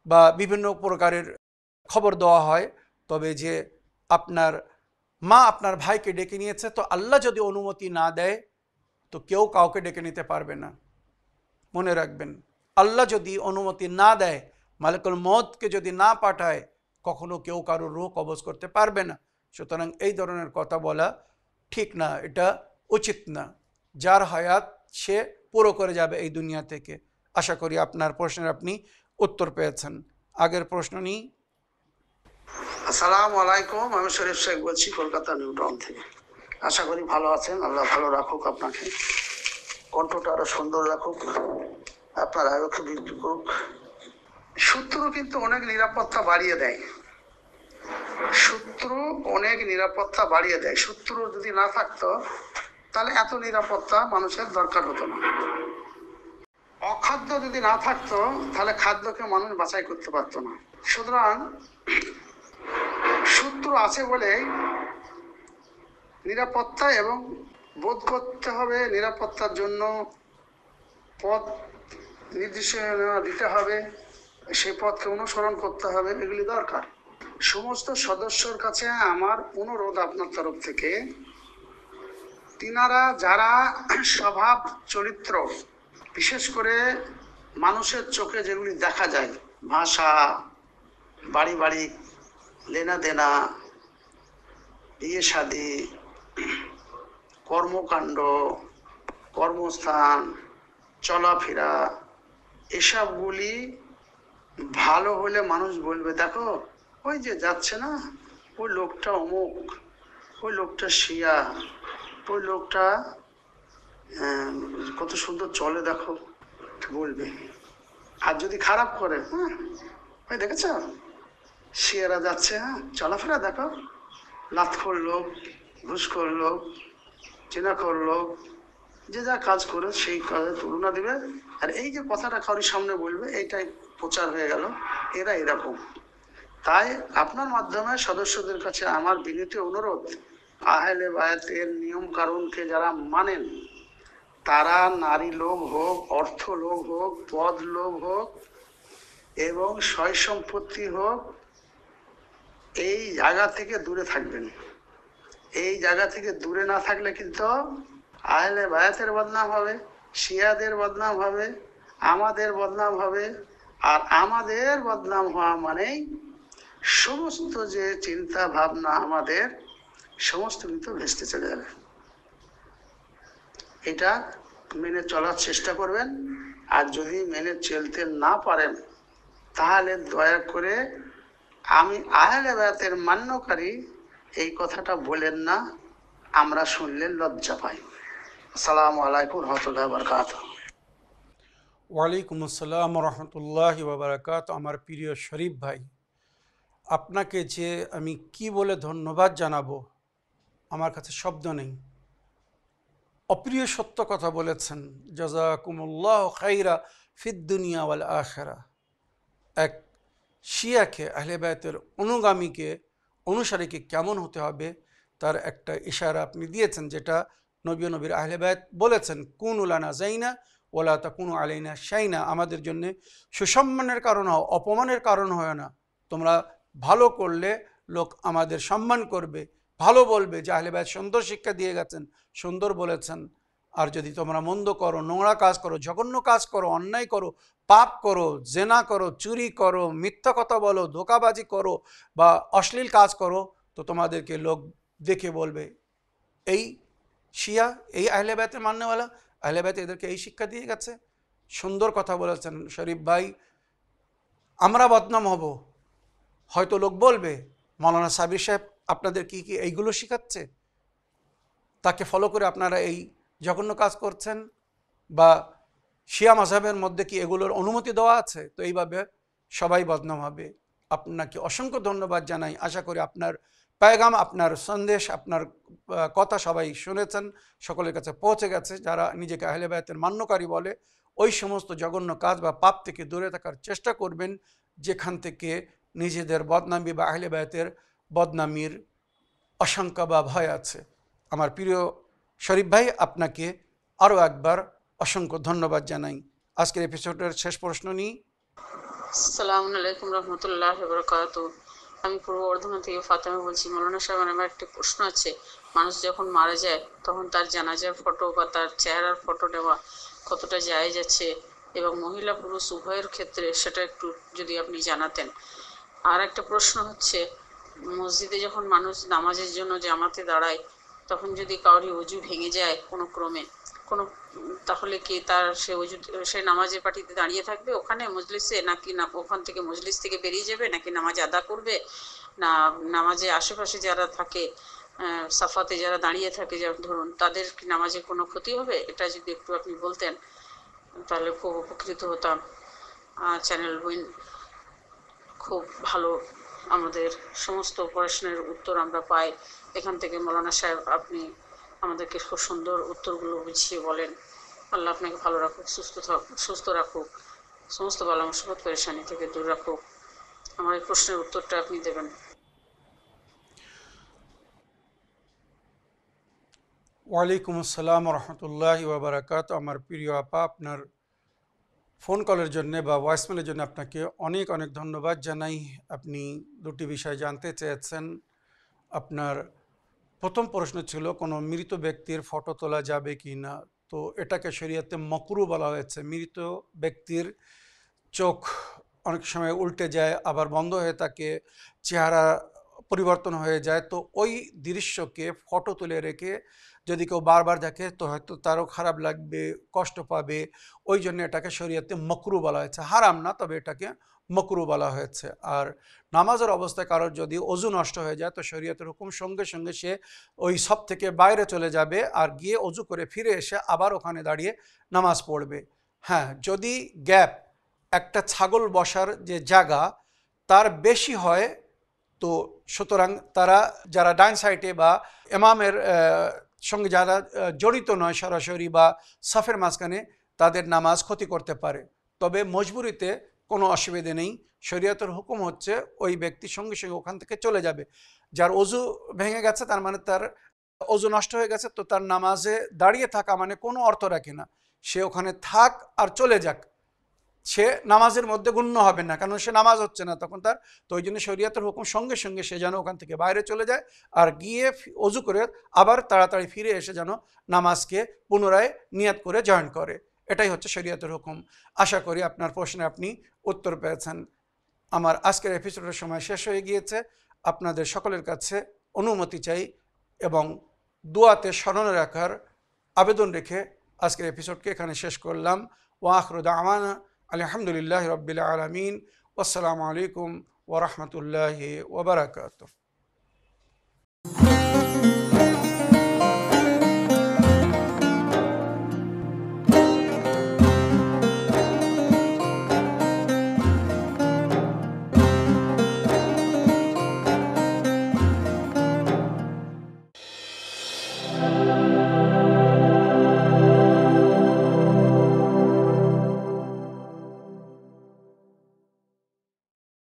বা বিভিন্ন প্রকারের খবর দেওয়া হয়। তবে যে আপনার মা আপনার ভাইকে ডেকে নিয়েছে, তো আল্লাহ যদি অনুমতি না দেয় তো কেউ কাউকে ডেকে নিতে পারবে না। মনে রাখবেন, আল্লাহ যদি অনুমতি না দেয়, মালিকুল মউতকে যদি না পাঠায়, কখনো কেউ কারো রূহ কবজ করতে পারবে না। সুতরাং এই ধরনের কথা বলা ঠিক না, এটা উচিত না। যার হায়াত সে পুরো করে যাবে এই দুনিয়া থেকে। আশা করি আপনার প্রশ্নের আপনি উত্তর পেয়েছেন। আগের প্রশ্ন নিই। আসসালামু আলাইকুম, আমি শরীফ শেখ বলছি কলকাতা নিউ টাউন থেকে। আশা করি ভালো আছেন। আল্লাহ ভালো রাখুক আপনাকে, কণ্ঠটা আরো সুন্দর রাখুক, আপনার আয়ুকে বৃদ্ধি করুক। শত্রু কিন্তু অনেক নিরাপত্তা বাড়িয়ে দেয়, শত্রু অনেক নিরাপত্তা বাড়িয়ে দেয়। শত্রু যদি না থাকতো তাহলে এত নিরাপত্তা মানুষের দরকার হতো না। অখাদ্য যদি না থাকতো তাহলে খাদ্যকে মানুষ বাছাই করতে পারতো না। সুতরাং শত্রু আছে বলেই নিরাপত্তা এবং বোধ করতে হবে, নিরাপত্তার জন্য পথ নির্দেশনা দিতে হবে, সেই পথকে অনুসরণ করতে হবে, এগুলি দরকার। সমস্ত সদস্যর কাছে আমার অনুরোধ আপনার তরফ থেকে, তিনারা যারা স্বভাব চরিত্র, বিশেষ করে মানুষের চোখে যেগুলি দেখা যায়, ভাষা, বাড়ি বাড়ি লেনা দেনা, বিয়ে শাদী, কর্মকাণ্ড, কর্মস্থান, চলাফেরা, এসবগুলি ভালো হলে মানুষ বলবে, দেখো ওই যে যাচ্ছে না, ওই লোকটা অমুক, ওই লোকটা শিয়া, ওই লোকটা কত সুন্দর চলে দেখো, বলবে। আর যদি খারাপ করে, হ্যাঁ ওই দেখেছ শিয়ারা যাচ্ছে, হ্যাঁ চলাফেরা দেখো, লাতখোর লোক, ঘুষখোর লোক, চেনাখোর লোক, যে যা কাজ করে সেই কাজে তুলনা দিবে। আর এই যে কথাটা কারোর সামনে বলবে, এইটাই প্রচার হয়ে গেল, এরা এরকম। তাই আপনার মাধ্যমে সদস্যদের কাছে আমার বিনীত অনুরোধ, আহলে বায়াতের নিয়ম কানুনকে যারা মানেন, তারা নারী লোভ হোক, অর্থ লোভ হোক, পদ লোভ হোক এবং সয় সম্পত্তি হোক, এই জায়গা থেকে দূরে থাকবেন। এই জায়গা থেকে দূরে না থাকলে কিন্তু আহলে বায়াতের বদনাম হবে, শিয়াদের বদনাম হবে, আমাদের বদনাম হবে। আর আমাদের বদনাম হওয়া মানেই সমস্ত যে চিন্তা ভাবনা আমাদের সমস্ত কিন্তু ভেস্তে চলে যাবে। এটা মেনে চলার চেষ্টা করবেন। আর যদি মেনে চলতে না পারেন তাহলে দয়া করে আমি আহলে বায়াতের মান্যকারী এই কথাটা বলেন না, আমরা শুনলে লজ্জা পাই। আসসালামু আলাইকুম রহমতুল্লাহি ওয়া বারাকাতুহু। ওয়ালাইকুম আসসালাম রহমতুল্লাহি ওয়া বারাকাতুহু। আমার প্রিয় শরীফ ভাই, আপনাকে যে আমি কি বলে ধন্যবাদ জানাবো, আমার কাছে শব্দ নেই। অপ্রিয় সত্য কথা বলেছেন। জাযাকুমুল্লাহু খাইরা ফিদ দুনিয়া ওয়াল আখিরা। এক শিয়াকে, আহলে বায়াতের অনুগামীকে, অনুসারীকে কেমন হতে হবে তার একটা ইশারা আপনি দিয়েছেন, যেটা নবী নবীর আহলে বায়াত বলেছেন, কুনু লানা যাইনা ওয়ালা তাকুনু আলাইনা শাইনা। আমাদের জন্য সুসম্মানের কারণ হও, অপমানের কারণ হয় না। তোমরা ভালো করলে লোক আমাদের সম্মান করবে, ভালো বলবে যে আহলে বায়াত সুন্দর শিক্ষা দিয়ে গেছেন, সুন্দর বলেছেন। আর যদি তোমরা মন্দ করো, নোংরা কাজ করো, জঘন্য কাজ করো, অন্যায় করো, পাপ করো, জেনা করো, চুরি করো, মিথ্যা কথা বলো, ধোঁকাবাজি করো বা অশ্লীল কাজ করো, তো তোমাদেরকে লোক দেখে বলবে এই শিয়া, এই আহলে বায়াতের মান্যওয়ালা, আহলে বায়াত এদেরকে এই শিক্ষা দিয়ে গেছে। সুন্দর কথা বলেছেন শরীফ ভাই। আমরা বদনাম হব, হয়তো লোক বলবে মাওলানা সাবির সাহেব আপনাদের কি কি এইগুলো শিখাচ্ছে, তাকে ফলো করে আপনারা এই জঘন্য কাজ করছেন, বা শিয়া মাযহাবের মধ্যে কি এগুলোর অনুমতি দেওয়া আছে, তো এইভাবে সবাই বদনাম হবে। আপনাকে অসংখ্য ধন্যবাদ জানাই। আশা করি আপনার পেগাম, আপনার সন্দেশ, আপনার কথা সবাই শুনেছেন, সকলের কাছে পৌঁছে গেছে। যারা নিজেকে আহলে বায়াতের মান্যকারী বলে, ওই সমস্ত জঘন্য কাজ বা পাপ থেকে দূরে থাকার চেষ্টা করবেন, যেখান থেকে নিজেদের বদনামি বা আহলে বায়াতের বদনামির আশঙ্কা বা ভয় আছে। আমার প্রিয় শরীফ ভাই, আপনাকে আরও একবার অসংখ্য ধন্যবাদ জানাই। আজকের এপিসোডের শেষ প্রশ্ন নিই। আসসালামু আলাইকুম রহমতুল্লাহ বরকাত। আমি পূর্ব বর্ধমান থেকে ফাতেমা বলছি। মৌলানা সাহেব, আমার একটা প্রশ্ন আছে। মানুষ যখন মারা যায় তখন তার জানাজার ফটো বা তার চেহারার ফটো নেওয়া কতটা জায়েজ আছে, এবং মহিলা পুরুষ উভয়ের ক্ষেত্রে সেটা একটু যদি আপনি জানাতেন। আর একটা প্রশ্ন হচ্ছে, মসজিদে যখন মানুষ নামাজের জন্য জামাতে দাঁড়ায়, তখন যদি কাউরি অজু ভেঙে যায় কোনো ক্রমে, তাহলে কি তার সে নামাজের পার্টিতে দাঁড়িয়ে থাকবে ওখানে মজলিসে, নাকি না ওখান থেকে মজলিস থেকে বেরিয়ে যাবে, নাকি নামাজ আদা করবে, না নামাজে আশেপাশে যারা থাকে সাফাতে যারা দাঁড়িয়ে থাকে, যেমন ধরুন, তাদের কি নামাজে কোনো ক্ষতি হবে? এটা যদি একটু আপনি বলতেন তাহলে খুব উপকৃত হতাম। চ্যানেল উইন খুব ভালো, আমাদের সমস্ত প্রশ্নের উত্তর আমরা পাই এখান থেকে। মৌলানা সাহেব, আপনি আমাদেরকে খুব সুন্দর উত্তরগুলো বুঝিয়ে বলেন। আল্লাহ আপনাকে ভালো রাখুক, সুস্থ রাখুক, সমস্ত বালা মুসিবত পেরেশানি থেকে দূর রাখুক। আমার এই প্রশ্নের উত্তরটা আপনি দেবেন। ওয়ালাইকুম আসসালাম রহমতুল্লাহি ওয়া বারাকাতুহু। আমার প্রিয় আপা, আপনার ফোন কলের জন্য বা ভয়েসমেলের জন্য আপনাকে অনেক অনেক ধন্যবাদ জানাই। আপনি দুটি বিষয় জানতে চেয়েছেন। আপনার প্রথম প্রশ্ন ছিল কোনো মৃত ব্যক্তির ফটো তোলা যাবে কি না। তো এটাকে শরীয়তে মাকরুহ বলা হয়েছে। মৃত ব্যক্তির চোখ অনেক সময় উল্টে যায়, আবার বন্ধ হয়ে থাকে, চেহারা পরিবর্তন হয়ে যায়। তো ওই দৃশ্যকে ফটো তুলে রেখে যদি কেউ বারবার দেখে তো হয়তো তারও খারাপ লাগবে, কষ্ট পাবে। ওই জন্য এটাকে শরীয়তে মাকরুহ বলা হয়েছে, হারাম না, তবে এটাকে মাকরুহ বলা হয়েছে। আর নামাজের অবস্থায় কারোর যদি অজু নষ্ট হয়ে যায় তো শরীয়তের হুকুম সঙ্গে সঙ্গে সে ওই সব থেকে বাইরে চলে যাবে আর গিয়ে অজু করে ফিরে এসে আবার ওখানে দাঁড়িয়ে নামাজ পড়বে। হ্যাঁ, যদি গ্যাপ একটা ছাগল বসার যে জায়গা তার বেশি হয়, তো সুতরাং তারা যারা ডান সাইডে বা ইমামের সঙ্গে যারা জড়িত নয় সরাসরি বা সাফের মাঝখানে, তাদের নামাজ ক্ষতি করতে পারে। তবে মজবুরিতে কোনো অসুবিধে নেই। শরীয়তের হুকুম হচ্ছে ওই ব্যক্তি সঙ্গে সঙ্গে ওখান থেকে চলে যাবে। যার অজু ভেঙে গেছে, তার মানে তার অজু নষ্ট হয়ে গেছে, তো তার নামাজে দাঁড়িয়ে থাকা মানে কোনো অর্থ রাখে না। সে ওখানে থাক আর চলে যাক, সে নামাজের মধ্যে গণ্য হবে না, কারণ সে নামাজ হচ্ছে না তখন তার। তো ওই জন্য শরীয়তের হুকুম সঙ্গে সঙ্গে সে যেন ওখান থেকে বাইরে চলে যায় আর গিয়ে অজু করে আবার তাড়াতাড়ি ফিরে এসে যেন নামাজকে পুনরায় নিয়াত করে জয়েন করে। এটাই হচ্ছে শরীয়তের হুকুম। আশা করি আপনার প্রশ্নে আপনি উত্তর পেয়েছেন। আমার আজকের এপিসোডের সময় শেষ হয়ে গিয়েছে। আপনাদের সকলের কাছে অনুমতি চাই এবং দোয়াতে স্মরণে রাখার আবেদন রেখে আজকের এপিসোডকে এখানে শেষ করলাম। ওয়া আখিরু দাওয়ানা আলহামদুলিল্লাহি রাব্বিল আলামিন। ওয়াসসালামু আলাইকুম ওয়া রাহমাতুল্লাহি ওয়া বারাকাতুহু।